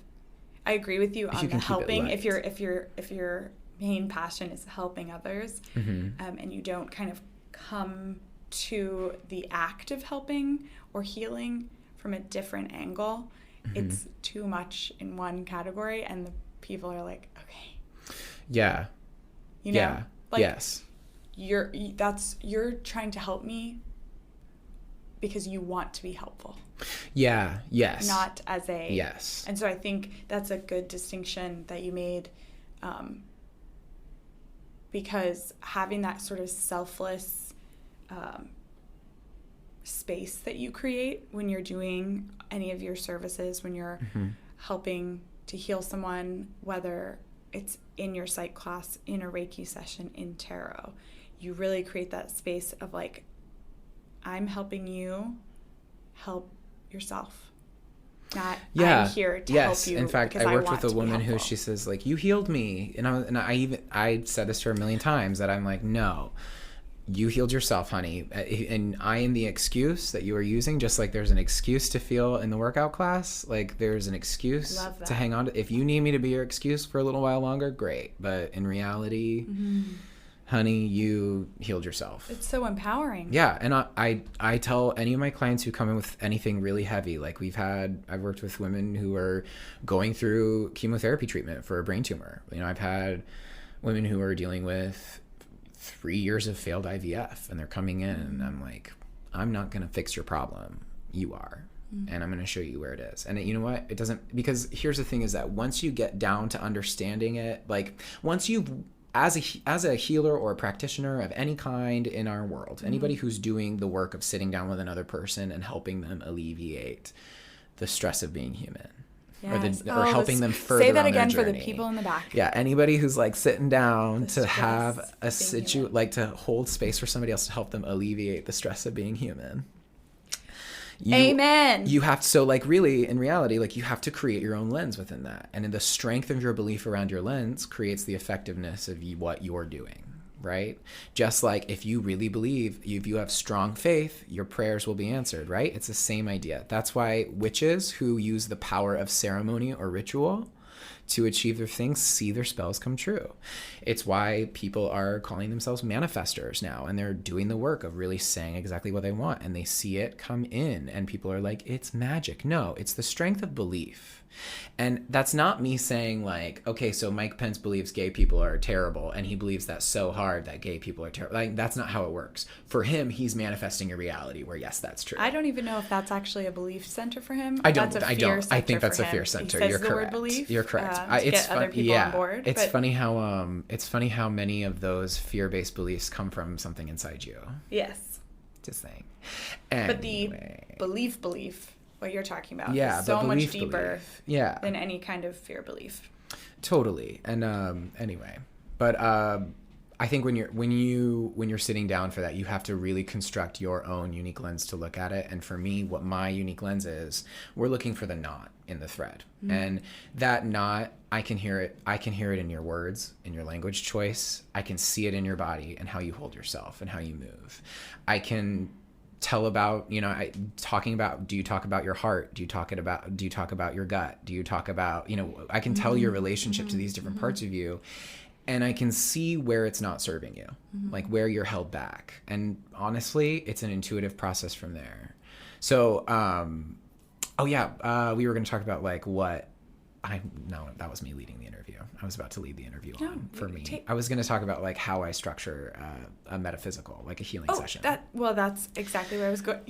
I agree with you on the helping. If your main passion is helping others, and you don't kind of come to the act of helping or healing from a different angle, it's too much in one category, and the people are like, okay. Yeah. You know? Like, yes. You're trying to help me because you want to be helpful. Yeah. Yes. Not as a... Yes. And so I think that's a good distinction that you made, because having that sort of selfless space that you create when you're doing any of your services, when you're helping to heal someone, whether it's in your psych class, in a Reiki session, in tarot, you really create that space of like, I'm helping you help yourself. Not I'm here to help you. In fact, I worked with a woman who she says like, you healed me, and I said this to her a million times, that I'm like, no, you healed yourself, honey, and I am the excuse that you are using. Just like there's an excuse to feel in the workout class, like there's an excuse to hang on to. If you need me to be your excuse for a little while longer, great, but in reality, honey, you healed yourself. It's so empowering. Yeah, and I tell any of my clients who come in with anything really heavy, like I've worked with women who are going through chemotherapy treatment for a brain tumor. You know, I've had women who are dealing with 3 years of failed IVF, and they're coming in, and I'm like, I'm not going to fix your problem. You are. And I'm going to show you where it is. And you know what? It doesn't, because here's the thing is that once you get down to understanding it, like once you've, as a healer or a practitioner of any kind in our world, anybody who's doing the work of sitting down with another person and helping them alleviate the stress of being human. Yes. Or helping them further say that on again their for journey. the people in the back. Yeah, anybody who's like sitting down to have a like to hold space for somebody else to help them alleviate the stress of being human. Amen. You have to, so like really in reality, like you have to create your own lens within that, and in the strength of your belief around your lens creates the effectiveness of what you're doing. Right? Just like if you really believe, if you have strong faith, your prayers will be answered, right? It's the same idea. That's why witches who use the power of ceremony or ritual to achieve their things, see their spells come true. It's why people are calling themselves manifestors now, and they're doing the work of really saying exactly what they want, and they see it come in, and people are like, it's magic. No, it's the strength of belief. And that's not me saying like, okay, so Mike Pence believes gay people are terrible, and he believes that so hard that gay people are terrible. Like, that's not how it works. For him, he's manifesting a reality where, yes, that's true. I don't even know if that's actually a belief center for him. I think that's a fear center. You're correct. The word belief, you're correct. To get other people on board. It's funny how many of those fear-based beliefs come from something inside you. Yes. Just saying. But the belief, what you're talking about, is so much deeper than any kind of fear belief. Totally. And anyway, but I think when you're sitting down for that, you have to really construct your own unique lens to look at it. And for me, what my unique lens is, we're looking for the knot in the thread. Mm-hmm. And that knot, I can hear it in your words, in your language choice. I can see it in your body and how you hold yourself and how you move. I can tell about, do you talk about your heart? Do you talk about your gut? Do you talk about, I can tell your relationship to these different parts of you, and I can see where it's not serving you, like where you're held back. And honestly, it's an intuitive process from there. So, we were going to talk about like that was me leading the interview. I was about to lead the interview for me. I was going to talk about like how I structure a metaphysical, like a healing session. That's exactly where I was going.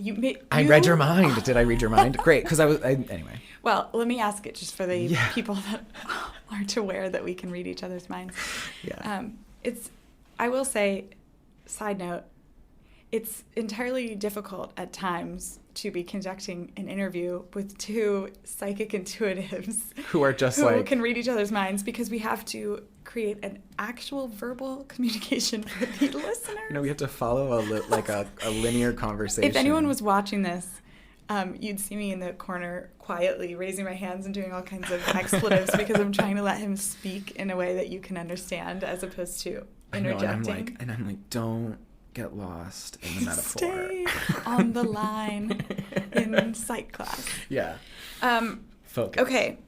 I read your mind. Did I read your mind? Great. Because anyway. Well, let me ask it just for the people that aren't aware that we can read each other's minds. Yeah. I will say, side note, it's entirely difficult at times to be conducting an interview with two psychic intuitives who can read each other's minds, because we have to create an actual verbal communication for the listener. We have to follow a linear conversation. If anyone was watching this, you'd see me in the corner quietly raising my hands and doing all kinds of expletives because I'm trying to let him speak in a way that you can understand, as opposed to interjecting. And I'm like, don't get lost in the metaphor. Stay on the line in psych class. Yeah. Focus. Okay.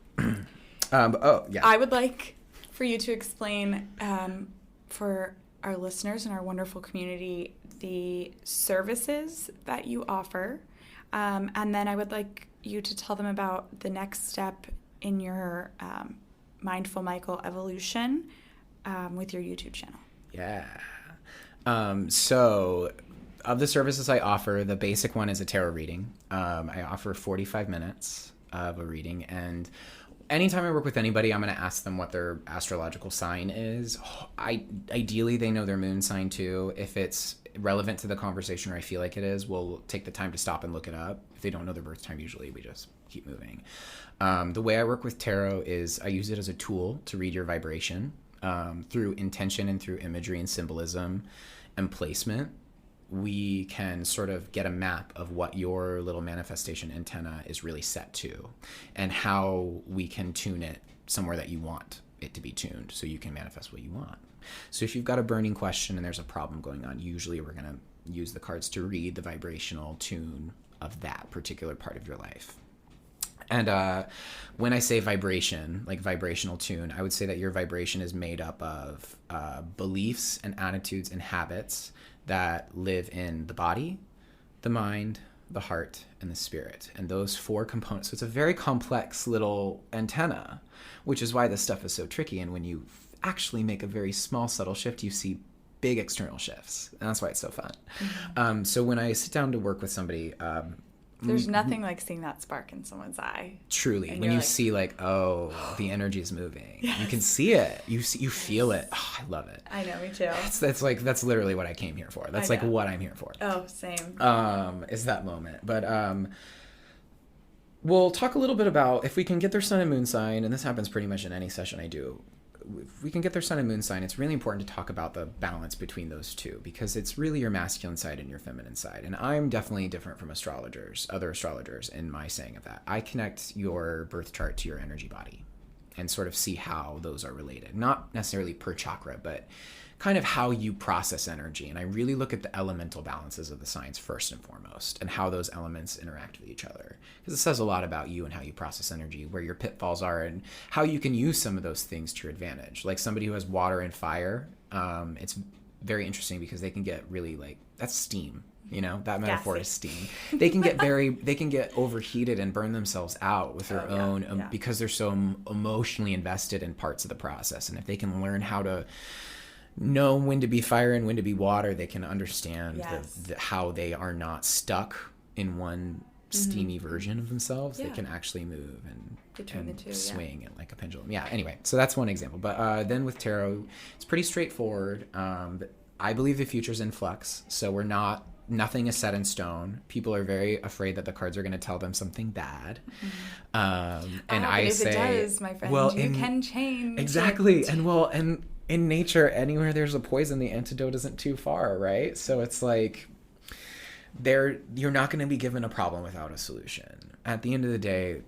I would like for you to explain for our listeners and our wonderful community the services that you offer, and then I would like you to tell them about the next step in your Mindful Michael evolution with your YouTube channel. Yeah. So of the services I offer, the basic one is a tarot reading. I offer 45 minutes of a reading, and anytime I work with anybody, I'm going to ask them what their astrological sign is. Ideally, they know their moon sign too. If it's relevant to the conversation, or I feel like it is, we'll take the time to stop and look it up. If they don't know their birth time, usually we just keep moving. The way I work with tarot is I use it as a tool to read your vibration through intention and through imagery and symbolism and placement. We can sort of get a map of what your little manifestation antenna is really set to, and how we can tune it somewhere that you want it to be tuned so you can manifest what you want. So if you've got a burning question and there's a problem going on, usually we're going to use the cards to read the vibrational tune of that particular part of your life. And when I say vibration, like vibrational tune, I would say that your vibration is made up of beliefs and attitudes and habits that live in the body, the mind, the heart, and the spirit. And those four components. So it's a very complex little antenna, which is why this stuff is so tricky. And when you actually make a very small, subtle shift, you see big external shifts. And that's why it's so fun. Mm-hmm. So when I sit down to work with somebody, there's nothing like seeing that spark in someone's eye. Truly. When you see like, oh, the energy is moving. Yes. You can see it. You feel it. Oh, I love it. I know, me too. That's literally what I came here for. That's like what I'm here for. Oh, same. Is that moment. But we'll talk a little bit about if we can get their sun and moon sign, and this happens pretty much in any session I do. If we can get their sun and moon sign, it's really important to talk about the balance between those two, because it's really your masculine side and your feminine side. And I'm definitely different from other astrologers in my saying of that. I connect your birth chart to your energy body and sort of see how those are related. Not necessarily per chakra, but kind of how you process energy. And I really look at the elemental balances of the signs first and foremost, and how those elements interact with each other. Because it says a lot about you and how you process energy, where your pitfalls are, and how you can use some of those things to your advantage. Like somebody who has water and fire, it's very interesting because they can get really like, that's steam. You know, that metaphor is steam. They can get overheated and burn themselves out with their own because they're so emotionally invested in parts of the process. And if they can learn how to know when to be fire and when to be water, they can understand how they are not stuck in one steamy version of themselves. They can actually move and between the two, swing and like a pendulum. Yeah. Anyway, so that's one example. But then with tarot, it's pretty straightforward. I believe the future's in flux, so nothing is set in stone. People are very afraid that the cards are going to tell them something bad. And I say, it does, my friend, you can change. Exactly. And in nature, anywhere there's a poison, the antidote isn't too far, right? So it's like, you're not going to be given a problem without a solution. At the end of the day,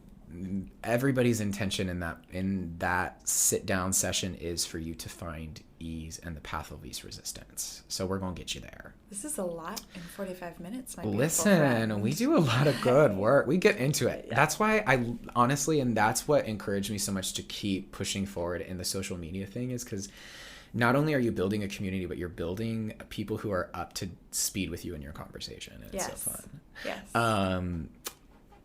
everybody's intention in that sit down session is for you to find ease and the path of least resistance. So we're going to get you there. This is a lot in 45 minutes. Listen, we do a lot of good work. We get into it. Yeah. That's why I honestly, and that's what encouraged me so much to keep pushing forward in the social media thing, is because not only are you building a community, but you're building people who are up to speed with you in your conversation. And it's so fun. Yes.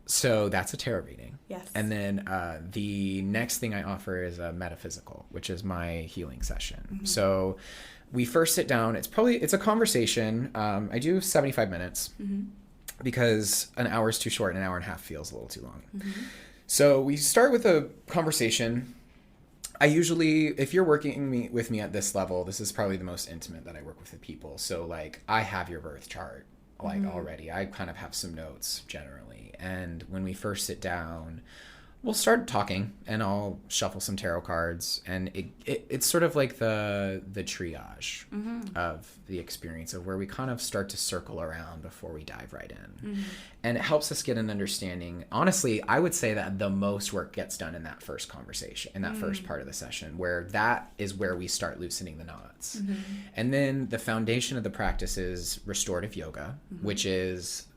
So that's a tarot reading. Yes. And then the next thing I offer is a metaphysical, which is my healing session. Mm-hmm. So we first sit down. It's a conversation. I do 75 minutes because an hour is too short and an hour and a half feels a little too long. Mm-hmm. So we start with a conversation. I usually, if you're working with me at this level, this is probably the most intimate that I work with the people. So like I have your birth chart already. I kind of have some notes generally. And when we first sit down, we'll start talking and I'll shuffle some tarot cards, and it's sort of like the triage of the experience of where we kind of start to circle around before we dive right in. And it helps us get an understanding. Honestly, I would say that the most work gets done in that first conversation, in that first part of the session, where that is where we start loosening the knots. And then the foundation of the practice is restorative yoga, which is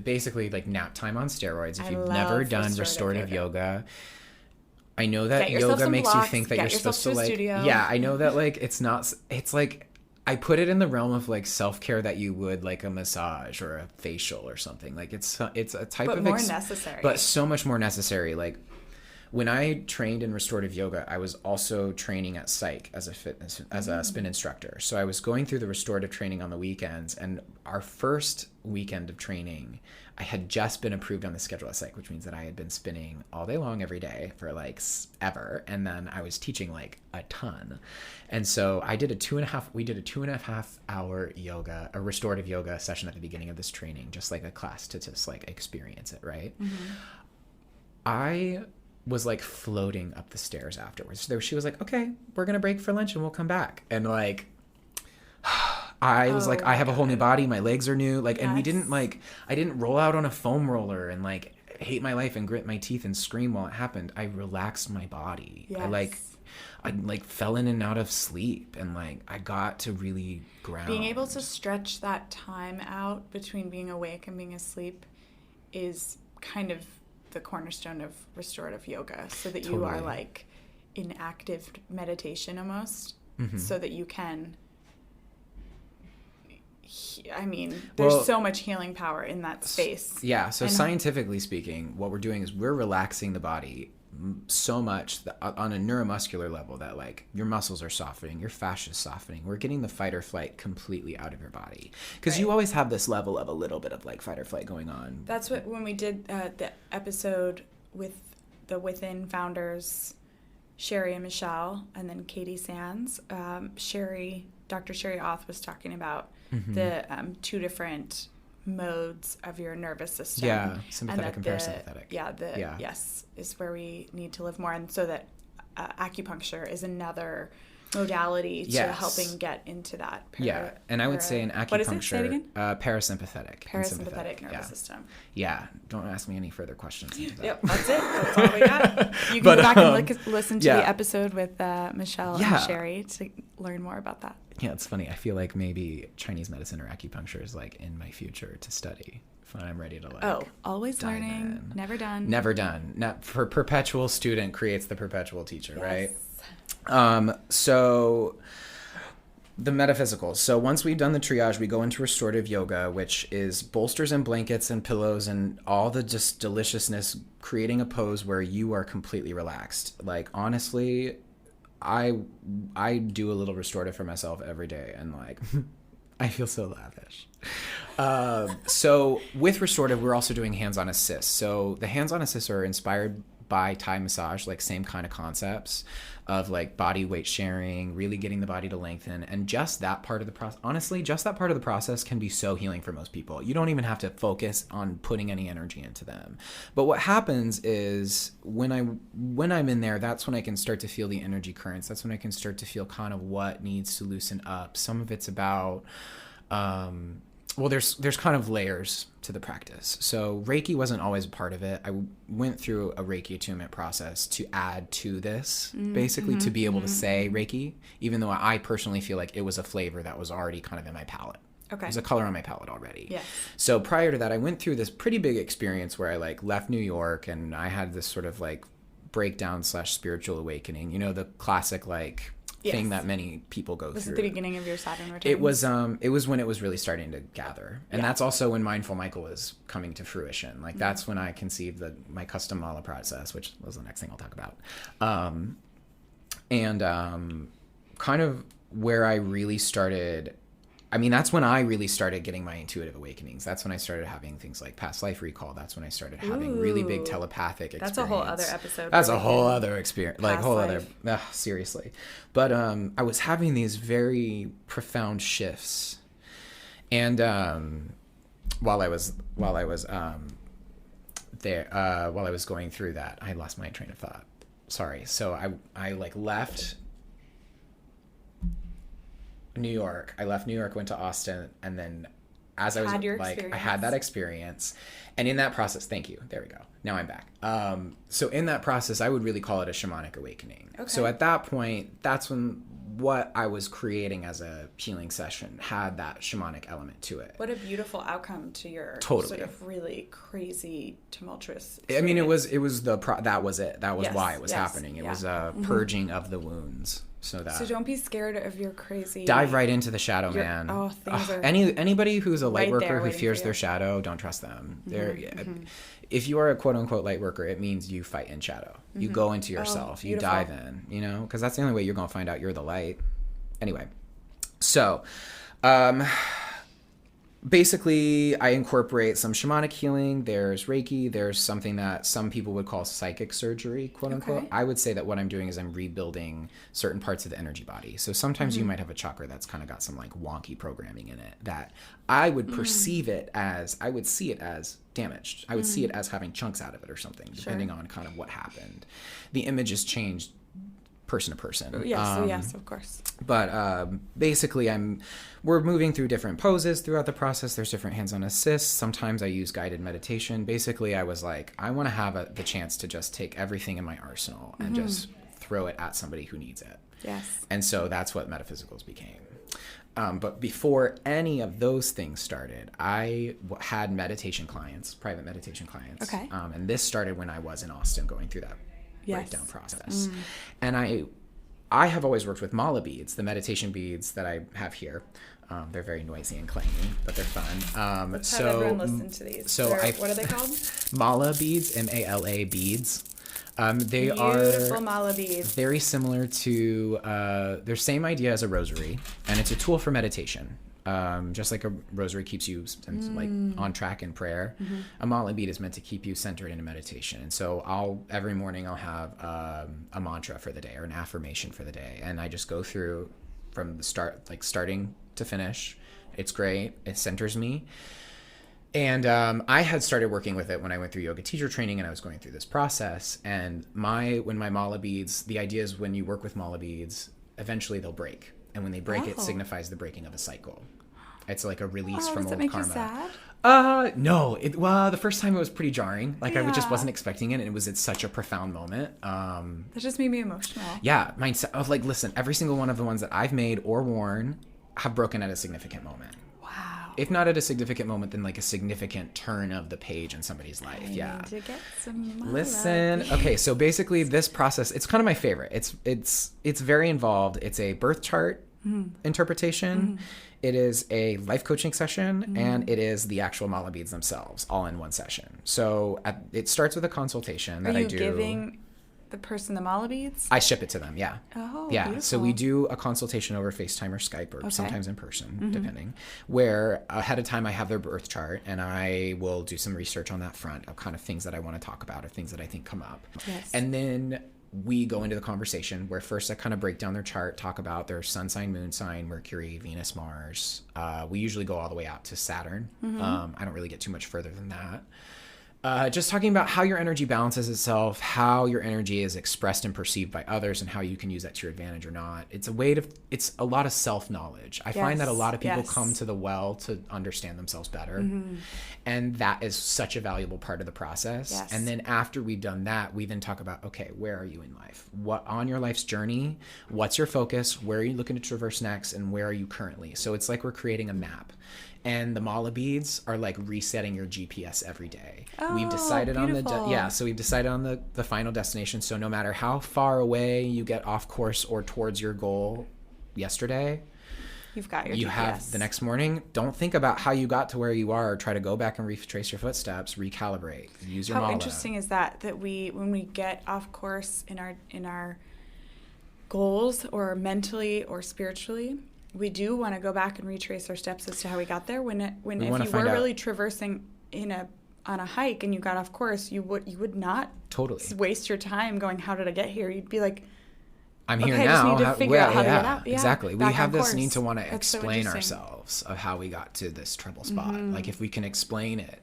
basically like nap time on steroids. If you've never done restorative yoga, I know that yoga makes you think that you're supposed to like, I know that like it's like I put it in the realm of like self-care that you would like a massage or a facial or something. Like it's a type of more necessary, but so much more necessary. Like when I trained in restorative yoga, I was also training at psych as a spin instructor. So I was going through the restorative training on the weekends, and our first weekend of training, I had just been approved on the schedule at psych, which means that I had been spinning all day long every day for like ever. And then I was teaching like a ton. And so we did a 2.5 hour a restorative yoga session at the beginning of this training, just like a class to just like experience it. Right. I was like floating up the stairs afterwards. So she was like, okay, we're going to break for lunch and we'll come back. And like, I was I have a whole new body. My legs are new. Like, and I didn't roll out on a foam roller and like hate my life and grit my teeth and scream while it happened. I relaxed my body. Yes. I fell in and out of sleep, and like I got to really ground. Being able to stretch that time out between being awake and being asleep is kind of the cornerstone of restorative yoga, so that you are like in active meditation almost, so that you can, there's so much healing power in that space. Yeah. So scientifically speaking, what we're doing is we're relaxing the body so much that on a neuromuscular level that like your muscles are softening, your fascia is softening. We're getting the fight or flight completely out of your body, because you always have this level of a little bit of like fight or flight going on. That's what, when we did the episode with the Within founders, Sherry and Michelle, and then Katie Sands, Dr. Sherry Auth was talking about the two different modes of your nervous system. Yeah, sympathetic and parasympathetic. Yes, is where we need to live more. And so that acupuncture is another modality to Yes. helping get into that. Yeah, and I would say in acupuncture, what is it? Say it again? Parasympathetic. and Parasympathetic nervous yeah. system. Yeah, don't ask me any further questions into that. Yep, that's it. That's all we got. You can go back and listen to the episode with Michelle and Sherry to learn more about that. Yeah, it's funny. I feel like maybe Chinese medicine or acupuncture is like in my future to study when I'm ready to like. Always learning, never done. Never done. Not for perpetual student creates the perpetual teacher, right? So the metaphysical. So once we've done the triage, we go into restorative yoga, which is bolsters and blankets and pillows and all the just deliciousness, creating a pose where you are completely relaxed. Like, honestly, I do a little restorative for myself every day, and like I feel so lavish. So with restorative, we're also doing hands-on assists. So the hands-on assists are inspired by Thai massage, like same kind of concepts of like body weight sharing, really getting the body to lengthen. And just that part of the process, honestly, just that part of the process can be so healing for most people. You don't even have to focus on putting any energy into them. But what happens is when I'm in there, that's when I can start to feel the energy currents. That's when I can start to feel kind of what needs to loosen up. Some of it's about, well, there's kind of layers to the practice. So Reiki wasn't always a part of it. I went through a Reiki attunement process to add to this, basically to be able to say Reiki, even though I personally feel like it was a flavor that was already kind of in my palate. Okay. There's a color on my palate already. Yeah. So prior to that, I went through this pretty big experience where I like left New York and I had this sort of like breakdown / spiritual awakening. You know, the classic like thing that many people go through. Was it the beginning of your Saturn return? It was when it was really starting to gather. And that's also when Mindful Michael was coming to fruition. Like that's when I conceived my custom mala process, which was the next thing I'll talk about. Kind of where I really started, I mean, that's when I really started getting my intuitive awakenings. That's when I started having things like past life recall. That's when I started having really big telepathic experience. That's a whole other episode. That's a whole other experience. Like whole life. Other, seriously. But I was having these very profound shifts. And while I was going through that, I lost my train of thought. Sorry. So I like left New York. I left New York, went to Austin, and then as I was like, I had that experience. And in that process, thank you. There we go. Now I'm back. So in that process, I would really call it a shamanic awakening. Okay. So at that point, that's when what I was creating as a healing session had that shamanic element to it. What a beautiful outcome to your sort of really crazy, tumultuous experience. I mean, that was it. That was why it was happening. It was a purging of the wounds. So don't be scared of your crazy. Dive right into the shadow, man. Anybody who's a light worker who fears their shadow, don't trust them. If you are a quote unquote light worker, it means you fight in shadow. You go into yourself. You dive in. You know, because that's the only way you're gonna find out you're the light. Anyway, so basically, I incorporate some shamanic healing. There's Reiki. There's something that some people would call psychic surgery, quote unquote. I would say that what I'm doing is I'm rebuilding certain parts of the energy body. So sometimes you might have a chakra that's kind of got some like wonky programming in it that I would perceive it as, I would see it as damaged. I would see it as having chunks out of it or something, depending on kind of what happened. The image is changed person to person. Yes, of course. But basically, we're moving through different poses throughout the process. There's different hands-on assists. Sometimes I use guided meditation. Basically, I was like, I want to have the chance to just take everything in my arsenal and just throw it at somebody who needs it. Yes. And so that's what Metaphysicals became. But before any of those things started, I had meditation clients, private meditation clients. Okay. And this started when I was in Austin going through that breakdown process. And I have always worked with mala beads, the meditation beads that I have here. They're very noisy and clangy, but they're fun. Let's have everyone listen to these. So what are they called? Mala beads, MALA beads. They Beautiful are mala beads. very similar to their same idea as a rosary, and it's a tool for meditation. Just like a rosary keeps you like on track in prayer, a mala bead is meant to keep you centered in a meditation. And so every morning I'll have a mantra for the day or an affirmation for the day, and I just go through from the start, like starting to finish. It's great. It centers me. And I had started working with it when I went through yoga teacher training, and I was going through this process. And when my mala beads, the idea is when you work with mala beads, eventually they'll break. And when they break, it signifies the breaking of a cycle. It's like a release from old karma. Does it make you sad? No. Well, the first time it was pretty jarring. Like I just wasn't expecting it, and it's such a profound moment. That just made me emotional. Yeah, mindset. I was like, listen, every single one of the ones that I've made or worn have broken at a significant moment. Wow. If not at a significant moment, then like a significant turn of the page in somebody's life. I need to get some Listen. Okay, so basically this process, it's kind of my favorite. It's very involved. It's a birth chart interpretation. It is a life coaching session, and it is the actual mala beads themselves, all in one session. So it starts with a consultation that I do. Are you giving the person the mala beads? I ship it to them, yeah. Oh, yeah. beautiful. So we do a consultation over FaceTime or Skype, or sometimes in person, depending, where ahead of time I have their birth chart, and I will do some research on that front of kind of things that I want to talk about or things that I think come up. Yes. And then we go into the conversation where first I kind of break down their chart, talk about their sun sign, moon sign, Mercury, Venus, Mars. We usually go all the way out to Saturn. I don't really get too much further than that. Just talking about how your energy balances itself, how your energy is expressed and perceived by others, and how you can use that to your advantage or not. It's a lot of self-knowledge. I find that a lot of people come to the well to understand themselves better. And that is such a valuable part of the process. Yes. And then after we've done that, we then talk about, okay, where are you in life? What on your life's journey? What's your focus? Where are you looking to traverse next? And where are you currently? So it's like we're creating a map. And the mala beads are like resetting your GPS every day. We've decided beautiful. So we've decided on the final destination. So no matter how far away you get off course or towards your goal yesterday, you've got your you GPS. have the next morning. Don't think about how you got to where you are. Try to go back and retrace your footsteps, recalibrate, use your mala. How interesting is that when we get off course in our goals, or mentally or spiritually, we do want to go back and retrace our steps as to how we got there. If you were really traversing on a hike and you got off course, you would not waste your time going, how did I get here? You'd be like, I'm here now. I just need to figure out how to get out. Yeah, exactly. We have this course. need to want to explain ourselves of how we got to this trouble spot. Like if we can explain it.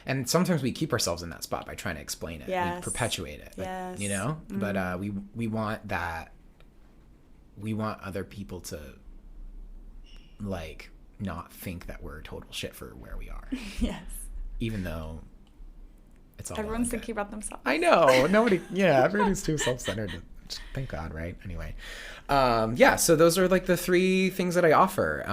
And sometimes we keep ourselves in that spot by trying to explain it. Yes. We perpetuate it. Yes. You know? But we want that. We want other people to like not think that we're total shit for where we are. Yes. Even though it's all everyone's thinking about themselves. I know. Everybody's too self-centered. Thank God, right? Anyway. So those are like the three things that I offer.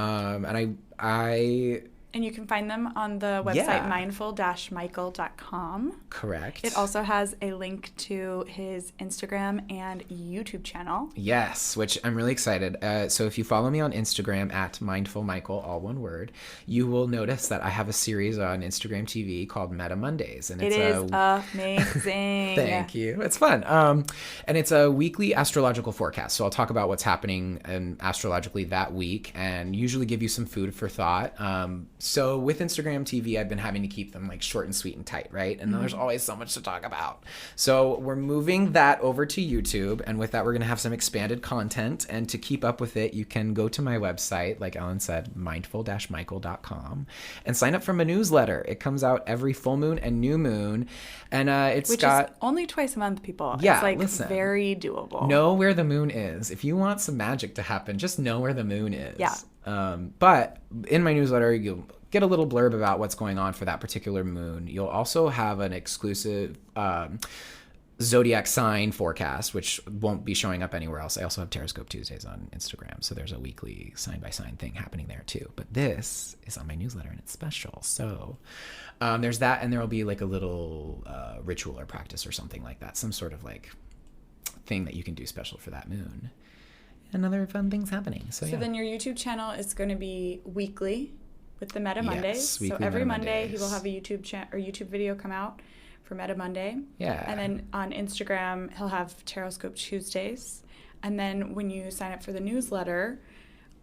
And you can find them on the website mindful-michael.com. Correct. It also has a link to his Instagram and YouTube channel. Yes, which I'm really excited. So if you follow me on Instagram at mindfulmichael, all one word, you will notice that I have a series on Instagram TV called Meta Mondays. And it is amazing. Thank you. It's fun. And it's a weekly astrological forecast. So I'll talk about what's happening astrologically that week and usually give you some food for thought. So with Instagram TV, I've been having to keep them like short and sweet and tight, right? And then there's always so much to talk about. So we're moving that over to YouTube. And with that, we're going to have some expanded content. And to keep up with it, you can go to my website, like Ellen said, mindful-michael.com, and sign up for my newsletter. It comes out every full moon and new moon. And Which is only twice a month, people. Yeah, it's like very doable. Know where the moon is. If you want some magic to happen, just know where the moon is. Yeah. But in my newsletter, you'll get a little blurb about what's going on for that particular moon. You'll also have an exclusive zodiac sign forecast, which won't be showing up anywhere else. I also have Teroscope Tuesdays on Instagram, so there's a weekly sign-by-sign thing happening there too. But this is on my newsletter, and it's special. So there's that, and there will be like a little ritual or practice or something like that, some sort of like thing that you can do special for that moon. And other fun things happening. So then your YouTube channel is going to be weekly with the Meta Mondays. So every Monday he will have a YouTube video come out for Meta Monday. Yeah. And then on Instagram he'll have Teroscope Tuesdays. And then when you sign up for the newsletter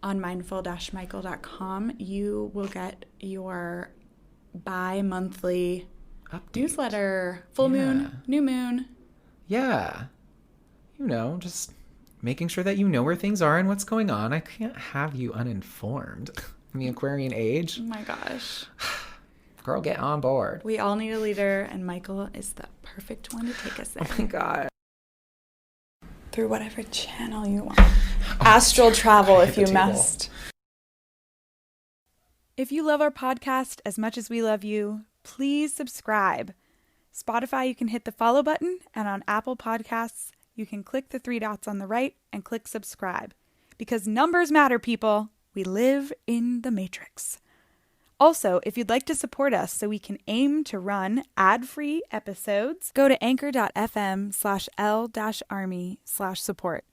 on mindful-michael.com, you will get your bi-monthly newsletter. Full moon, new moon. Yeah. Just making sure that you know where things are and what's going on. I can't have you uninformed in the Aquarian age. Oh my gosh. Girl, get on board. We all need a leader, and Michael is the perfect one to take us there. Oh my God. through whatever channel you want. Astral travel if you must. If you love our podcast as much as we love you, please subscribe. Spotify, you can hit the follow button, and on Apple Podcasts, you can click the 3 dots on the right and click subscribe. Because numbers matter, people. We live in the Matrix. Also, if you'd like to support us so we can aim to run ad-free episodes, go to anchor.fm/L-army/support.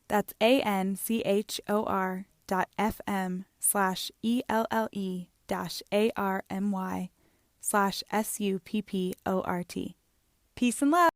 That's anchor.fm/ELLE-ARMY/SUPPORT. Peace and love.